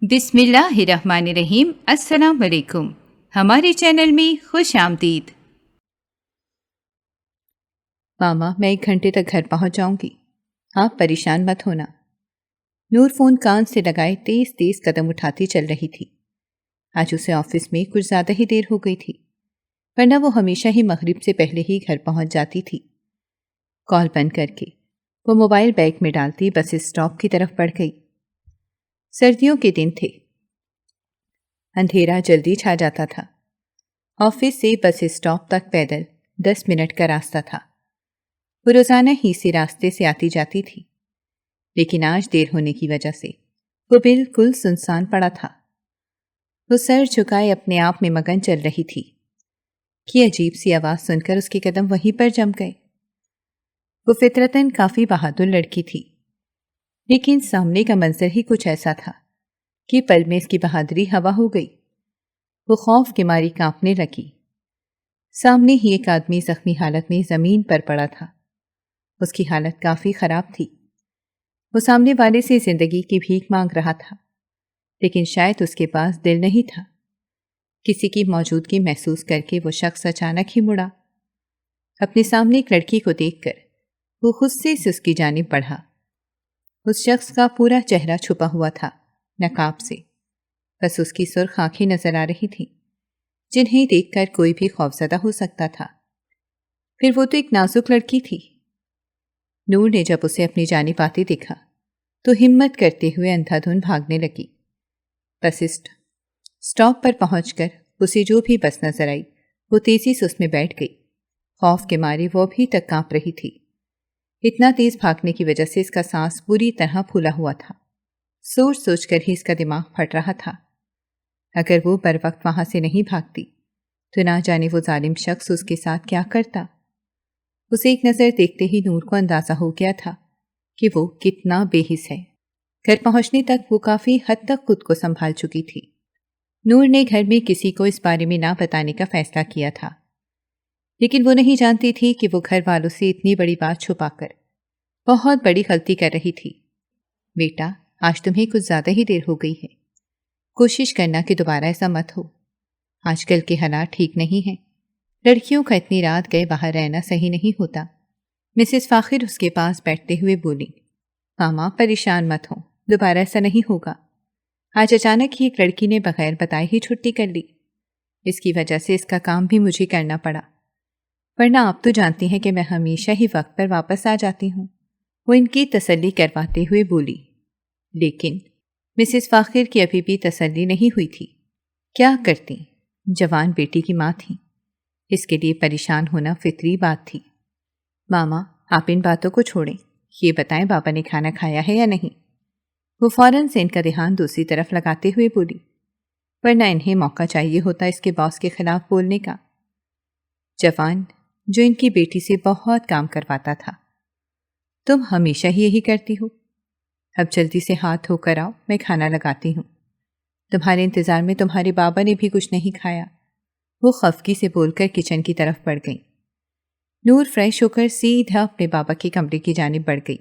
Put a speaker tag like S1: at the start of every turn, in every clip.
S1: بسم اللہ الرحمن الرحیم۔ السلام علیکم، ہمارے چینل میں خوش آمدید۔
S2: ماما میں 1 گھنٹے تک گھر پہنچ جاؤں گی، آپ پریشان مت ہونا۔ نور فون کان سے لگائے تیز تیز قدم اٹھاتی چل رہی تھی۔ آج اسے آفس میں کچھ زیادہ ہی دیر ہو گئی تھی، ورنہ وہ ہمیشہ ہی مغرب سے پہلے ہی گھر پہنچ جاتی تھی۔ کال بند کر کے وہ موبائل بیگ میں ڈالتی بس اسٹاپ کی طرف بڑھ گئی۔ سردیوں کے دن تھے، اندھیرا جلدی چھا جاتا تھا۔ آفس سے بس اسٹاپ تک پیدل 10 منٹ کا راستہ تھا۔ وہ روزانہ ہی اسی راستے سے آتی جاتی تھی، لیکن آج دیر ہونے کی وجہ سے وہ بالکل سنسان پڑا تھا۔ وہ سر جھکائے اپنے آپ میں مگن چل رہی تھی کہ عجیب سی آواز سن کر اس کے قدم وہیں پر جم گئے۔ وہ فطرتاً کافی بہادر لڑکی تھی، لیکن سامنے کا منظر ہی کچھ ایسا تھا کہ پل میں اس کی بہادری ہوا ہو گئی۔ وہ خوف کے ماری کانپنے لگی۔ سامنے ہی ایک آدمی زخمی حالت میں زمین پر پڑا تھا۔ اس کی حالت کافی خراب تھی۔ وہ سامنے والے سے زندگی کی بھیک مانگ رہا تھا، لیکن شاید اس کے پاس دل نہیں تھا۔ کسی کی موجودگی محسوس کر کے وہ شخص اچانک ہی مڑا۔ اپنے سامنے ایک لڑکی کو دیکھ کر وہ غصے سے اس کی جانب بڑھا۔ اس شخص کا پورا چہرہ چھپا ہوا تھا نقاب سے، بس اس کی سرخ آنکھیں نظر آ رہی تھیں جنہیں دیکھ کر کوئی بھی خوفزدہ ہو سکتا تھا۔ پھر وہ تو ایک نازک لڑکی تھی۔ نور نے جب اسے اپنی جانب آتے دیکھا تو ہمت کرتے ہوئے اندھا دھند بھاگنے لگی۔ بس اسٹاپ پر پہنچ کر اسے جو بھی بس نظر آئی وہ تیزی سے اس میں بیٹھ گئی۔ خوف کے مارے وہ ابھی تک کانپ رہی تھی۔ اتنا تیز بھاگنے کی وجہ سے اس کا سانس پوری طرح پھولا ہوا تھا۔ سوچ سوچ کر ہی اس کا دماغ پھٹ رہا تھا۔ اگر وہ بر وقت وہاں سے نہیں بھاگتی تو نہ جانے وہ ظالم شخص اس کے ساتھ کیا کرتا۔ اسے ایک نظر دیکھتے ہی نور کو اندازہ ہو گیا تھا کہ وہ کتنا بے حس ہے۔ گھر پہنچنے تک وہ کافی حد تک خود کو سنبھال چکی تھی۔ نور نے گھر میں کسی کو اس بارے میں نہ بتانے کا فیصلہ کیا تھا، لیکن وہ نہیں جانتی تھی کہ وہ گھر والوں سے اتنی بڑی بات چھپا کر بہت بڑی غلطی کر رہی تھی۔ بیٹا، آج تمہیں کچھ زیادہ ہی دیر ہو گئی ہے۔ کوشش کرنا کہ دوبارہ ایسا مت ہو۔ آج کل کے حالات ٹھیک نہیں ہیں۔ لڑکیوں کا اتنی رات گئے باہر رہنا صحیح نہیں ہوتا۔ مسز فاخر اس کے پاس بیٹھتے ہوئے بولی، ماما پریشان مت ہوں، دوبارہ ایسا نہیں ہوگا۔ آج اچانک ہی ایک لڑکی نے بغیر بتائے ہی چھٹی کر لی۔ اس کی وجہ سے اس کا کام بھی مجھے کرنا پڑا، ورنہ آپ تو جانتی ہیں کہ میں ہمیشہ ہی وقت پر واپس آ جاتی ہوں۔ وہ ان کی تسلی کرواتے ہوئے بولی، لیکن مسز فاخر کی ابھی بھی تسلی نہیں ہوئی تھی۔ کیا کرتی، جوان بیٹی کی ماں تھی، اس کے لیے پریشان ہونا فطری بات تھی۔ ماما آپ ان باتوں کو چھوڑیں، یہ بتائیں بابا نے کھانا کھایا ہے یا نہیں؟ وہ فوراً سے ان کا دھیان دوسری طرف لگاتے ہوئے بولی، ورنہ انہیں موقع چاہیے ہوتا اس کے باس کے خلاف بولنے کا۔ جوان جو ان کی بیٹی سے بہت کام کرواتا تھا، تم ہمیشہ ہی یہی کرتی ہو۔ اب جلدی سے ہاتھ دھو کر آؤ، میں کھانا لگاتی ہوں۔ تمہارے انتظار میں تمہارے بابا نے بھی کچھ نہیں کھایا۔ وہ خفگی سے بول کر کچن کی طرف بڑھ گئی۔ نور فریش ہو کر سیدھا اپنے بابا کے کمرے کی جانب بڑھ گئی۔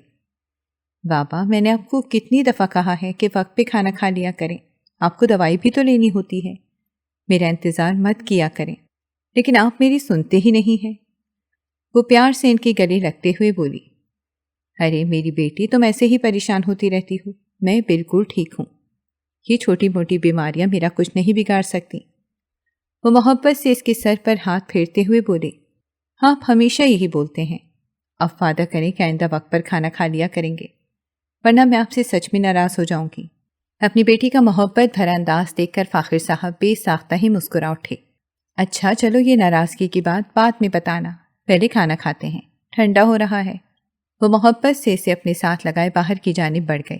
S2: بابا، میں نے آپ کو کتنی دفعہ کہا ہے کہ وقت پہ کھانا کھا لیا کریں، آپ کو دوائی بھی تو لینی ہوتی ہے، میرا انتظار مت کیا کریں، لیکن آپ میری سنتے ہی نہیں ہیں۔ وہ پیار سے ان کے گلے لگتے ہوئے بولی، ارے میری بیٹی، تم ایسے ہی پریشان ہوتی رہتی ہو، میں بالکل ٹھیک ہوں، یہ چھوٹی موٹی بیماریاں میرا کچھ نہیں بگاڑ سکتی۔ وہ محبت سے اس کے سر پر ہاتھ پھیرتے ہوئے بولے، آپ ہمیشہ یہی بولتے ہیں، اب وعدہ کریں کہ آئندہ وقت پر کھانا کھا لیا کریں گے، ورنہ میں آپ سے سچ میں ناراض ہو جاؤں گی۔ اپنی بیٹی کا محبت بھرا انداز دیکھ کر فاخر صاحب بے ساختہ ہی مسکرا اٹھے۔ اچھا چلو، یہ ناراضگی کی بات بعد میں بتانا، پہلے کھانا کھاتے ہیں، ٹھنڈا ہو رہا ہے۔ وہ محبت سے اسے اپنے ساتھ لگائے باہر کی جانب بڑھ گئے،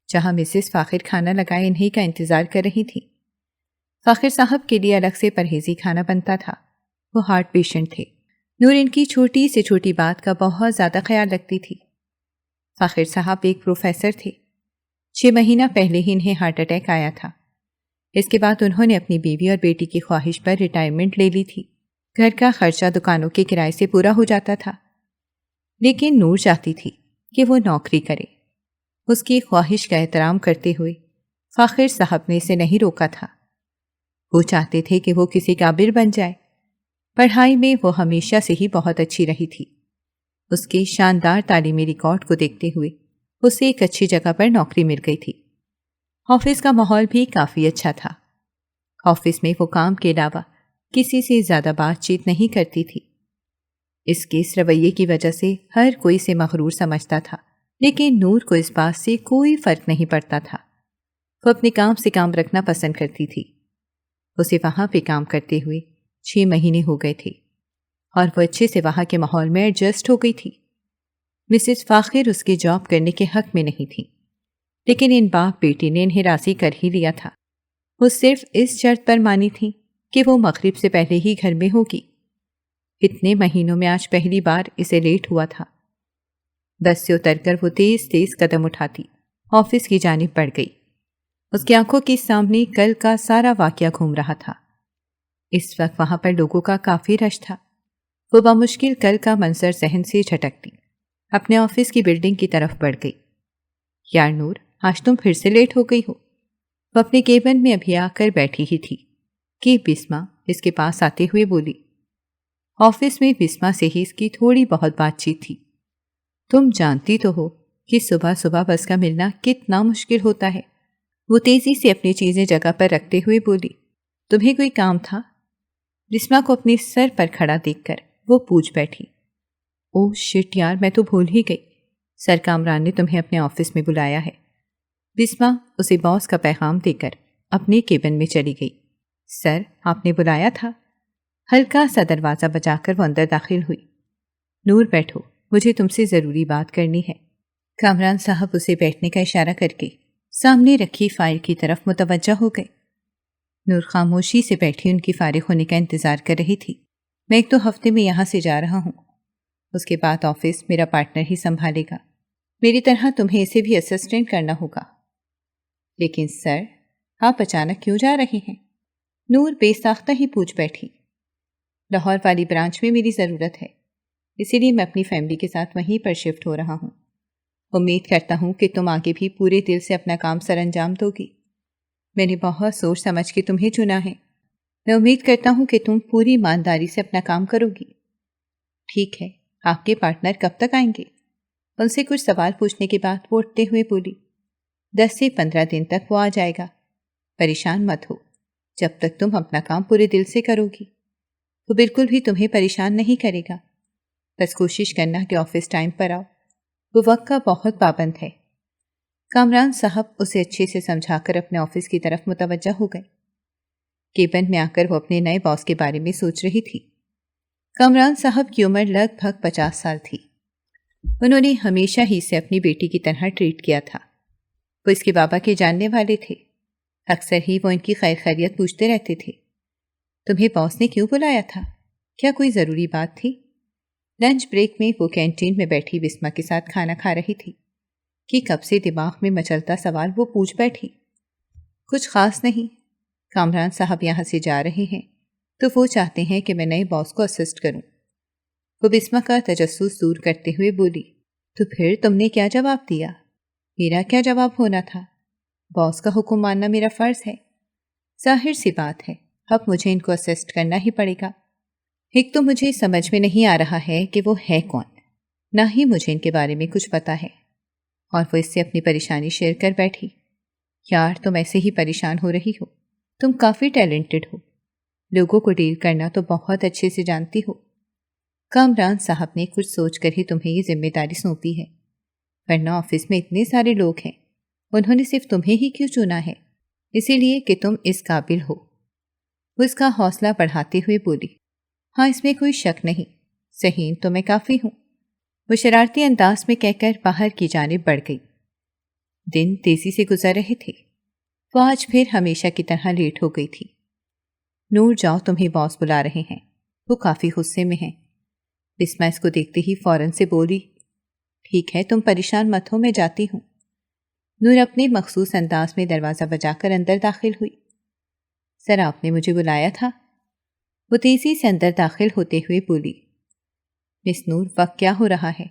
S2: جہاں مسز فاخر کھانا لگائے انہی کا انتظار کر رہی تھی۔ فاخر صاحب کے لیے الگ سے پرہیزی کھانا بنتا تھا، وہ ہارٹ پیشنٹ تھے۔ نور ان کی چھوٹی سے چھوٹی بات کا بہت زیادہ خیال رکھتی تھی۔ فاخر صاحب ایک پروفیسر تھے۔ 6 مہینہ پہلے ہی انہیں ہارٹ اٹیک آیا تھا۔ اس کے بعد انہوں نے اپنی بیوی اور بیٹی کی خواہش پر ریٹائرمنٹ لے لی تھی۔ گھر کا خرچہ دکانوں کے کرائے سے پورا ہو جاتا تھا، لیکن نور چاہتی تھی کہ وہ نوکری کرے۔ اس کی خواہش کا احترام کرتے ہوئے فاخر صاحب نے اسے نہیں روکا تھا۔ وہ چاہتے تھے کہ وہ کسی قابل بن جائے۔ پڑھائی میں وہ ہمیشہ سے ہی بہت اچھی رہی تھی۔ اس کے شاندار تعلیمی ریکارڈ کو دیکھتے ہوئے اسے ایک اچھی جگہ پر نوکری مل گئی تھی۔ آفس کا ماحول بھی کافی اچھا تھا۔ آفس میں وہ کام کے علاوہ کسی سے زیادہ بات چیت نہیں کرتی تھی۔ اس کے اس رویے کی وجہ سے ہر کوئی اسے مغرور سمجھتا تھا، لیکن نور کو اس بات سے کوئی فرق نہیں پڑتا تھا۔ وہ اپنے کام سے کام رکھنا پسند کرتی تھی۔ اسے وہاں پہ کام کرتے ہوئے 6 مہینے ہو گئے تھے اور وہ اچھے سے وہاں کے ماحول میں ایڈجسٹ ہو گئی تھی۔ مسز فاخر اس کی جاب کرنے کے حق میں نہیں تھی، لیکن ان باپ بیٹی نے انہیں راضی کر ہی لیا تھا۔ وہ صرف اس شرط پر مانی تھی کہ وہ مغرب سے پہلے ہی گھر میں ہوگی۔ اتنے مہینوں میں آج پہلی بار اسے لیٹ ہوا تھا۔ بس سے اتر کر وہ تیز تیز قدم اٹھاتی آفس کی جانب بڑھ گئی۔ اس کی آنکھوں کے سامنے کل کا سارا واقعہ گھوم رہا تھا۔ اس وقت وہاں پر لوگوں کا کافی رش تھا۔ وہ بمشکل کل کا منظر ذہن سے جھٹکتی اپنے آفس کی بلڈنگ کی طرف بڑھ گئی۔ یار نور، آج تم پھر سے لیٹ ہو گئی ہو۔ وہ اپنے کیبن میں ابھی آ کر بیٹھی ہی تھی کہ بسما اس کے پاس آتے ہوئے بولی۔ آفس میں بسما سے ہی اس کی تھوڑی بہت بات چیت تھی۔ تم جانتی تو ہو کہ صبح صبح بس کا ملنا کتنا مشکل ہوتا ہے۔ وہ تیزی سے اپنی چیزیں جگہ پر رکھتے ہوئے بولی۔ تمہیں کوئی کام تھا؟ بسما کو اپنے سر پر کھڑا دیکھ کر وہ پوچھ بیٹھی۔ اوہ شٹ یار، میں تو بھول ہی گئی۔ سر کامران نے تمہیں اپنے آفس میں بلایا ہے۔ بسما اسے باس کا پیغام دے کر اپنے کیبن میں چلی گئی۔ سر، آپ نے بلایا تھا؟ ہلکا سا دروازہ بجا کر وہ اندر داخل ہوئی۔ نور بیٹھو، مجھے تم سے ضروری بات کرنی ہے۔ کامران صاحب اسے بیٹھنے کا اشارہ کر کے سامنے رکھی فائل کی طرف متوجہ ہو گئے۔ نور خاموشی سے بیٹھی ان کی فارغ ہونے کا انتظار کر رہی تھی۔ میں 1-2 ہفتے میں یہاں سے جا رہا ہوں۔ اس کے بعد آفس میرا پارٹنر ہی سنبھالے گا۔ میری طرح تمہیں اسے بھی اسسٹنٹ کرنا ہوگا۔ لیکن سر، آپ اچانک کیوں جا رہے ہیں؟ نور بے ساختہ ہی پوچھ بیٹھی۔ لاہور والی برانچ میں میری ضرورت ہے، اسی لیے میں اپنی فیملی کے ساتھ وہیں پر شفٹ ہو رہا ہوں۔ امید کرتا ہوں کہ تم آگے بھی پورے دل سے اپنا کام سر انجام دو گی۔ میں نے بہت سوچ سمجھ کے تمہیں چنا ہے۔ میں امید کرتا ہوں کہ تم پوری ایمانداری سے اپنا کام کرو گی۔ ٹھیک ہے، آپ کے پارٹنر کب تک آئیں گے؟ ان سے کچھ سوال پوچھنے کے بعد وہ اٹھتے ہوئے بولی۔ 10 سے 15 دن تک وہ آ جائے گا۔ پریشان مت ہو، جب تک تم اپنا کام پورے دل سے کرو گی۔ وہ بالکل بھی تمہیں پریشان نہیں کرے گا۔ بس کوشش کرنا کہ آفس ٹائم پر آؤ۔ وہ وقت کا بہت پابند ہے۔ کامران صاحب اسے اچھے سے سمجھا کر اپنے آفس کی طرف متوجہ ہو گئے۔ کیبن میں آ کر وہ اپنے نئے باس کے بارے میں سوچ رہی تھی۔ کامران صاحب کی عمر لگ بھگ 50 سال تھی۔ انہوں نے ہمیشہ ہی اسے اپنی بیٹی کی طرح ٹریٹ کیا تھا۔ وہ اس کے بابا کے جاننے والے تھے۔ اکثر ہی وہ ان کی خیر خیریت پوچھتے رہتے تھے۔ تمہیں باس نے کیوں بلایا تھا؟ کیا کوئی ضروری بات تھی؟ لنچ بریک میں وہ کینٹین میں بیٹھی بسما کے ساتھ کھانا کھا رہی تھی کہ کب سے دماغ میں مچلتا سوال وہ پوچھ بیٹھی۔ کچھ خاص نہیں، کامران صاحب یہاں سے جا رہے ہیں تو وہ چاہتے ہیں کہ میں نئے باس کو اسسٹ کروں۔ وہ بسما کا تجسس دور کرتے ہوئے بولی۔ تو پھر تم نے کیا جواب دیا؟ میرا کیا جواب ہونا تھا؟ باس کا حکم ماننا میرا فرض ہے۔ ظاہر سی بات ہے، اب مجھے ان کو اسسٹ کرنا ہی پڑے گا۔ ایک تو مجھے سمجھ میں نہیں آ رہا ہے کہ وہ ہے کون، نہ ہی مجھے ان کے بارے میں کچھ پتا ہے۔ اور وہ اس سے اپنی پریشانی شیئر کر بیٹھی۔ یار، تم ایسے ہی پریشان ہو رہی ہو، تم کافی ٹیلنٹڈ ہو، لوگوں کو ڈیل کرنا تو بہت اچھے سے جانتی ہو۔ کامران صاحب نے کچھ سوچ کر ہی تمہیں یہ ذمہ داری سونپی ہے، ورنہ آفس میں اتنے سارے لوگ ہیں، انہوں نے صرف تمہیں ہی کیوں چنا ہے؟ اسی لیے کہ تم اس قابل ہو۔ وہ اس کا حوصلہ بڑھاتے ہوئے بولی۔ ہاں، اس میں کوئی شک نہیں، ذہین تو میں کافی ہوں۔ وہ شرارتی انداز میں کہہ کر باہر کی جانب بڑھ گئی۔ دن تیزی سے گزر رہے تھے۔ وہ آج پھر ہمیشہ کی طرح لیٹ ہو گئی تھی۔ نور، جاؤ، تمہیں باس بلا رہے ہیں، وہ کافی غصے میں ہیں۔ بسما اس کو دیکھتے ہی فوراً سے بولی۔ ٹھیک ہے، تم پریشان مت ہو، میں جاتی ہوں۔ نور اپنے مخصوص انداز میں دروازہ بجا کر اندر داخل ہوئی۔ سر، آپ نے مجھے بلایا تھا؟ وہ تیزی سے اندر داخل ہوتے ہوئے بولی۔ مس نور، وقت کیا ہو رہا ہے؟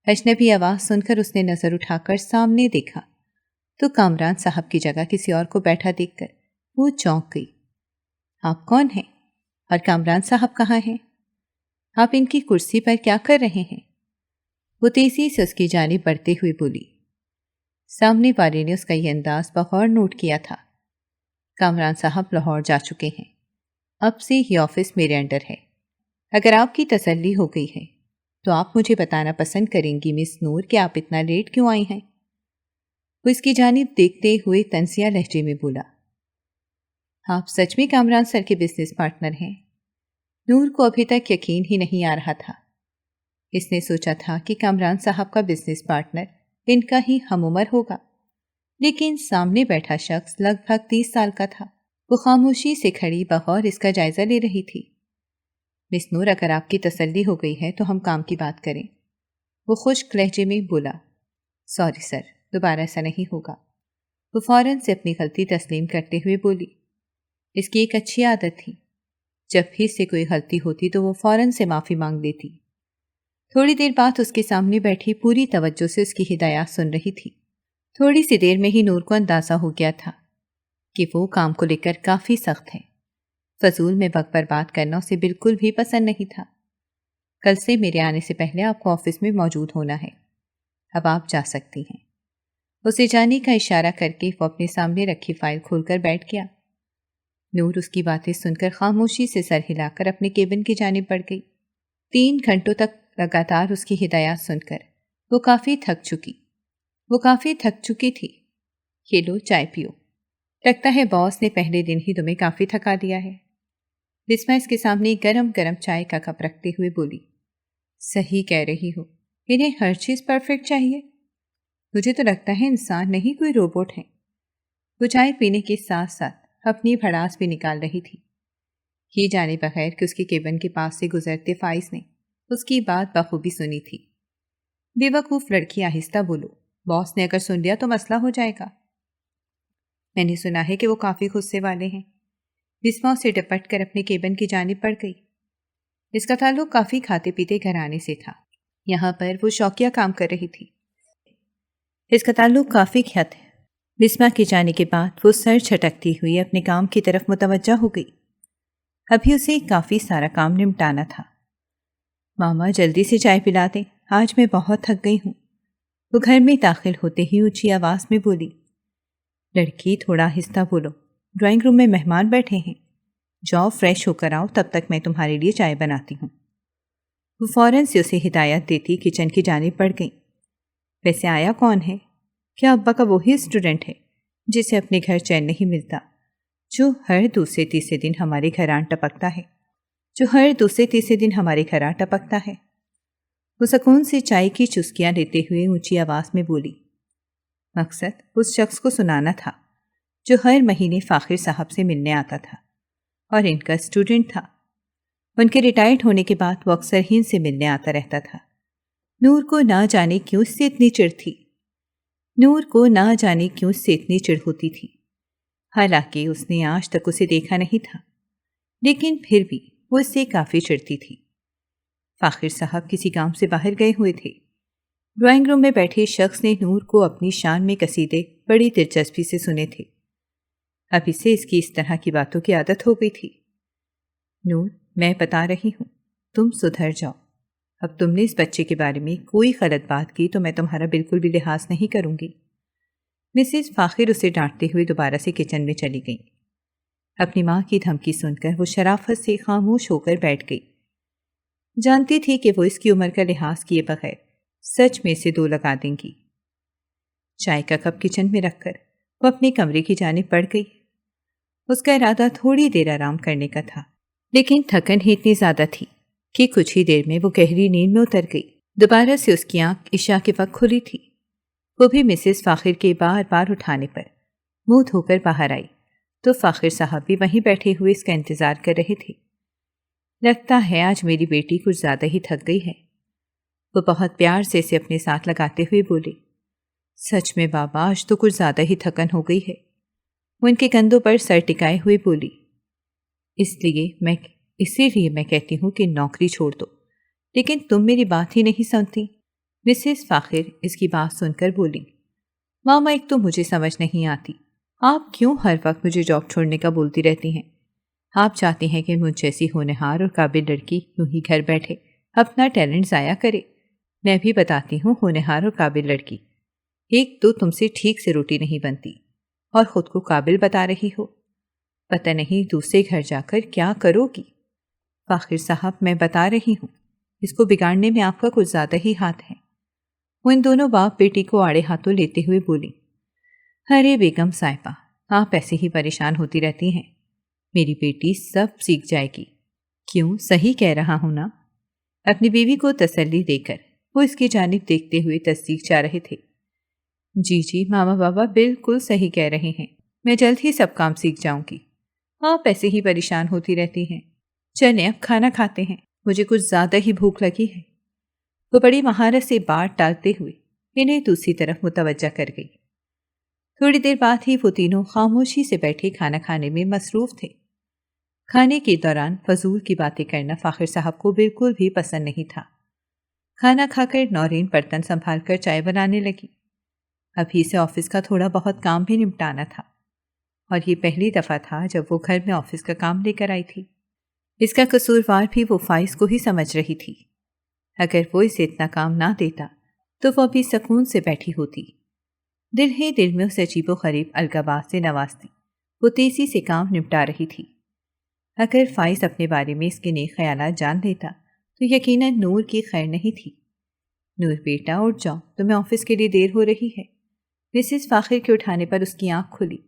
S2: اجنبی آواز سن کر اس نے نظر اٹھا کر سامنے دیکھا تو کامران صاحب کی جگہ کسی اور کو بیٹھا دیکھ کر وہ چونک گئی۔ آپ کون ہیں اور کامران صاحب کہاں ہیں؟ آپ ان کی کرسی پر کیا کر رہے ہیں؟ وہ تیزی سے اس کی جانب بڑھتے ہوئے بولی۔ سامنے والے نے اس کا یہ انداز بغور نوٹ کیا تھا۔ کامران صاحب لاہور جا چکے ہیں، اب سے یہ آفس میرے انڈر ہے۔ اگر آپ کی تسلی ہو گئی ہے تو آپ مجھے بتانا پسند کریں گی مس نور کہ آپ اتنا لیٹ کیوں آئی ہیں؟ وہ اس کی جانب دیکھتے ہوئے تنزیہ لہجے میں بولا۔ آپ سچ میں کامران سر کے بزنس پارٹنر ہیں؟ نور کو ابھی تک یقین ہی نہیں آ رہا تھا۔ اس نے سوچا تھا کہ کامران صاحب کا بزنس پارٹنر ان کا ہی ہم عمر ہوگا، لیکن سامنے بیٹھا شخص لگ بھگ 30 سال کا تھا۔ وہ خاموشی سے کھڑی بغور اس کا جائزہ لے رہی تھی۔ مس نور، اگر آپ کی تسلی ہو گئی ہے تو ہم کام کی بات کریں، وہ خشک لہجے میں بولا۔ سوری سر، دوبارہ ایسا نہیں ہوگا، وہ فوراً سے اپنی غلطی تسلیم کرتے ہوئے بولی۔ اس کی ایک اچھی عادت تھی، جب بھی اس سے کوئی غلطی ہوتی تو وہ فوراً سے معافی مانگ لیتی۔ تھوڑی دیر بعد اس کے سامنے بیٹھی پوری توجہ سے اس کی ہدایات سن رہی تھی۔ تھوڑی سی دیر میں ہی نور کو اندازہ ہو گیا تھا کہ وہ کام کو لے کر کافی سخت ہے۔ فضول میں وقت برباد کرنا اسے بالکل بھی پسند نہیں تھا۔ کل سے میرے آنے سے پہلے آپ کو آفس میں موجود ہونا ہے، اب آپ جا سکتی ہیں۔ اسے جانے کا اشارہ کر کے وہ اپنے سامنے رکھی فائل کھول کر بیٹھ گیا۔ نور اس کی باتیں سن کر خاموشی سے سر ہلا کر اپنے کیبن کی جانب بڑھ گئی۔ 3 گھنٹوں تک لگاتار اس کی ہدایات سن کر وہ کافی تھک چکی تھی۔ یہ لو چائے پیو، لگتا ہے باس نے پہلے دن ہی تمہیں کافی تھکا دیا ہے۔ بسما اس کے سامنے گرم گرم چائے کا کپ رکھتے ہوئے بولی۔ صحیح کہہ رہی ہو، انہیں ہر چیز پرفیکٹ چاہیے۔ مجھے تو لگتا ہے انسان نہیں کوئی روبوٹ ہے۔ وہ چائے پینے کے ساتھ ساتھ اپنی بھڑاس بھی نکال رہی تھی، یہ جانے بغیر کہ اس کے کیبن کے پاس سے گزرتے فائز نے اس کی بات بخوبی سنی تھی۔ بے وقوف لڑکی، آہستہ بولو، باس نے اگر سن لیا تو مسئلہ ہو جائے گا۔ میں نے سنا ہے کہ وہ کافی غصے والے ہیں۔ بسما اسے ڈپٹ کر اپنے کیبن کی جانب بڑھ گئی۔ اس کا تعلق کافی کھاتے پیتے گھرانے سے تھا، یہاں پر وہ شوقیہ کام کر رہی تھی۔ بسما کے جانے کے بعد وہ سر چھٹکتی ہوئی اپنے کام کی طرف متوجہ ہو گئی۔ ابھی اسے کافی سارا کام نمٹانا تھا۔ ماما جلدی سے چائے پلا دیں، آج میں بہت تھک گئی ہوں، وہ گھر میں داخل ہوتے ہی اونچی آواز میں بولی۔ لڑکی تھوڑا آہستہ بولو، ڈرائنگ روم میں مہمان بیٹھے ہیں، جاؤ فریش ہو کر آؤ، تب تک میں تمہارے لیے چائے بناتی ہوں۔ وہ فوراً سے اسے ہدایت دیتی کچن کی جانب بڑھ گئی۔ ویسے آیا کون ہے؟ کیا ابا کا وہی اسٹوڈنٹ ہے جسے اپنے گھر چین نہیں ملتا، جو ہر دوسرے تیسرے دن ہمارے گھر آن ٹپکتا ہے؟ وہ سکون سے چائے کی چسکیاں لیتے ہوئے اونچی آواز میں بولی۔ مقصد اس شخص کو سنانا تھا جو ہر مہینے فاخر صاحب سے ملنے آتا تھا اور ان کا اسٹوڈنٹ تھا۔ ان کے ریٹائرڈ ہونے کے بعد وہ اکثر ہی ان سے ملنے آتا رہتا تھا۔ نور کو نہ جانے کیوں اس سے اتنی چڑ ہوتی تھی، حالانکہ اس نے آج تک اسے دیکھا نہیں تھا، لیکن پھر بھی وہ اس سے کافی چڑھتی تھی۔ فاخر صاحب کسی کام سے باہر گئے ہوئے تھے۔ ڈرائنگ روم میں بیٹھے شخص نے نور کو اپنی شان میں قصیدے بڑی دلچسپی سے سنے تھے۔ اب اسے اس کی اس طرح کی باتوں کی عادت ہو گئی تھی۔ نور، میں بتا رہی ہوں، تم سدھر جاؤ۔ اب تم نے اس بچے کے بارے میں کوئی غلط بات کی تو میں تمہارا بالکل بھی لحاظ نہیں کروں گی۔ مسز فاخر اسے ڈانٹتے ہوئے دوبارہ سے کچن میں چلی گئیں۔ اپنی ماں کی دھمکی سن کر وہ شرافت سے خاموش ہو کر بیٹھ گئی۔ جانتی تھی کہ وہ اس کی عمر کا لحاظ کیے بغیر سچ میں سے 2 لگا دیں گی۔ چائے کا کپ کچن میں رکھ کر وہ اپنے کمرے کی جانب بڑھ گئی۔ اس کا ارادہ تھوڑی دیر آرام کرنے کا تھا، لیکن تھکن ہی اتنی زیادہ تھی کہ کچھ ہی دیر میں وہ گہری نیند میں اتر گئی۔ دوبارہ سے اس کی آنکھ عشاء کے وقت کھلی تھی، وہ بھی مسز فاخر کے بار بار اٹھانے پر منہ دھو کر باہر آئی تو فاخر صاحب بھی وہیں بیٹھے ہوئے اس کا انتظار کر رہے تھے۔ لگتا ہے آج میری بیٹی کچھ زیادہ ہی تھک گئی ہے، وہ بہت پیار سے اسے اپنے ساتھ لگاتے ہوئے بولے۔ سچ میں بابا، آج تو کچھ زیادہ ہی تھکن ہو گئی ہے، وہ ان کے کندھوں پر سر ٹکائے ہوئے بولی۔ اسی لیے میں کہتی ہوں کہ نوکری چھوڑ دو، لیکن تم میری بات ہی نہیں سنتی، مسز فاخر اس کی بات سن کر بولی۔ ماما ایک تو مجھے سمجھ نہیں آتی، آپ کیوں ہر وقت مجھے جاب چھوڑنے کا بولتی رہتی ہیں؟ آپ چاہتی ہیں کہ مجھ جیسی ہونہار اور قابل لڑکی یوں ہی گھر بیٹھے اپنا ٹیلنٹ ضائع کرے؟ میں بھی بتاتی ہوں ہونہار اور قابل لڑکی، ایک تو تم سے ٹھیک سے روٹی نہیں بنتی اور خود کو قابل بتا رہی ہو، پتہ نہیں دوسرے گھر جا کر کیا کرو گی۔ فاخر صاحب میں بتا رہی ہوں، اس کو بگاڑنے میں آپ کا کچھ زیادہ ہی ہاتھ ہے۔ وہ ان دونوں باپ بیٹی کو آڑے ہاتھوں لیتے ہوئے بولی، ارے بیگم صاحبہ، آپ ایسے ہی پریشان ہوتی رہتی ہیں، میری بیٹی سب سیکھ جائے گی۔ کیوں، صحیح کہہ رہا ہوں نا؟ اپنی بیوی کو تسلی دے کر وہ اس کی جانب دیکھتے ہوئے تصدیق چاہ رہے تھے۔ جی جی ماما بابا بالکل صحیح کہہ رہے ہیں، میں جلد ہی سب کام سیکھ جاؤں گی۔ آپ ایسے ہی پریشان ہوتی رہتی ہیں، چلیں اب کھانا کھاتے ہیں، مجھے کچھ زیادہ ہی بھوک لگی ہے۔ وہ بڑی مہارت سے بات ٹالتے ہوئے انہیں دوسری طرف متوجہ کر گئی۔ تھوڑی دیر بعد ہی وہ تینوں خاموشی سے بیٹھے کھانا کھانے میں مصروف تھے۔ کھانے کے دوران فضول کی باتیں کرنا فاخر صاحب کو بالکل بھی پسند نہیں تھا۔ کھانا کھا کر نورین برتن سنبھال کر چائے بنانے لگی۔ ابھی سے آفس کا تھوڑا بہت کام بھی نپٹانا تھا، اور یہ پہلی دفعہ تھا جب وہ گھر میں آفس کا کام لے کر آئی تھی۔ اس کا قصوروار بھی وہ فائز کو ہی سمجھ رہی تھی۔ اگر وہ اسے اتنا کام نہ دیتا تو وہ ابھی سکون سے بیٹھی ہوتی۔ دل ہی دل میں اسے عجیب و غریب القابات سے نوازتی وہ تیزی سے کام نپٹا رہی تھی۔ اگر فائز اپنے بارے میں اس کے نیک خیالات جان لیتا تو یقیناً نور کی خیر نہیں تھی۔ نور بیٹا اٹھ جاؤ، تمہیں آفس کے لیے دیر ہو رہی ہے۔ مسز فاخر کے اٹھانے پر اس کی آنکھ کھلی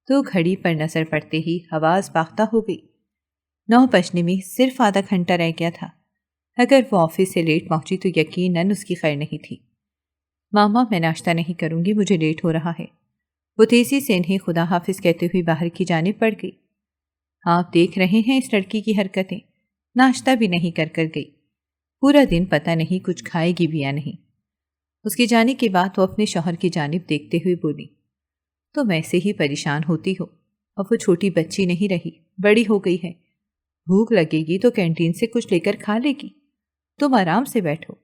S2: تو گھڑی پر نظر پڑتے ہی آواز باختہ ہو گئی۔ 9 بجنے میں صرف آدھا گھنٹہ رہ گیا تھا۔ اگر وہ آفس سے لیٹ پہنچی تو یقیناً اس کی خیر نہیں تھی۔ ماما میں ناشتہ نہیں کروں گی، مجھے لیٹ ہو رہا ہے۔ وہ تیزی سے انہیں خدا حافظ کہتے ہوئے باہر کی جانب بڑھ گئی۔ آپ دیکھ رہے ہیں اس لڑکی کی حرکتیں، ناشتہ بھی نہیں کر گئی، پورا دن پتہ نہیں کچھ کھائے گی بھی یا نہیں۔ اس کی جانے کے بعد وہ اپنے شوہر کی جانب دیکھتے ہوئے بولی، تم ایسے ہی پریشان ہوتی ہو، اب وہ چھوٹی بچی نہیں رہی، بڑی ہو گئی ہے، بھوک لگے گی تو کینٹین سے کچھ لے کر کھا لے گی، تم آرام سے بیٹھو،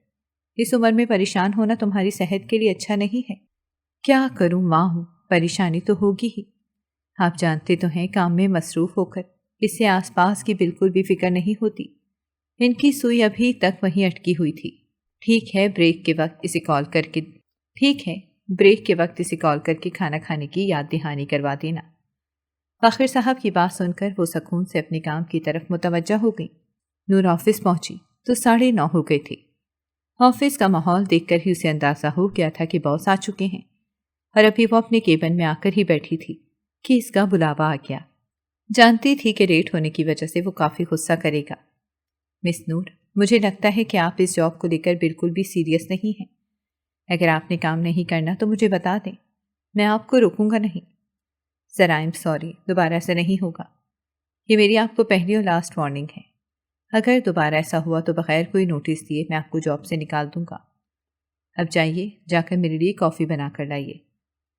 S2: اس عمر میں پریشان ہونا تمہاری صحت کے لیے اچھا نہیں ہے۔ کیا کروں، ماں ہوں، پریشانی تو ہوگی ہی، آپ جانتے تو ہیں کام میں مصروف ہو کر اس سے آس پاس کی بالکل بھی فکر نہیں ہوتی۔ ان کی سوئی ابھی تک وہیں اٹکی ہوئی تھی۔ ٹھیک ہے بریک کے وقت اسے کال کر کے کھانا کھانے کی یاد دہانی کروا دینا۔ فاخر صاحب کی بات سن کر وہ سکون سے اپنے کام کی طرف متوجہ ہو گئی۔ نور آفس پہنچی تو 9:30 ہو گئے تھے۔ آفس کا ماحول دیکھ کر ہی اسے اندازہ ہو گیا تھا کہ باس آ چکے ہیں، اور ابھی وہ اپنے کیبن میں آ کر ہی بیٹھی تھی کہ اس کا بلاوا آ گیا۔ جانتی تھی کہ لیٹ ہونے کی وجہ سے وہ کافی غصہ کرے گا۔ مس نور، مجھے لگتا ہے کہ آپ اس جاب کو لے کر بالکل بھی سیریس نہیں ہیں۔ اگر آپ نے کام نہیں کرنا تو مجھے بتا دیں، میں آپ کو روکوں گا نہیں۔ ذرا آئی ایم سوری، دوبارہ ایسا نہیں ہوگا۔ یہ میری آپ کو پہلی اور لاسٹ وارننگ ہے۔ اگر دوبارہ ایسا ہوا تو بغیر کوئی نوٹس دیے میں آپ کو جاب سے نکال دوں گا۔ اب جائیے، جا کر میرے لیے کافی بنا کر لائیے،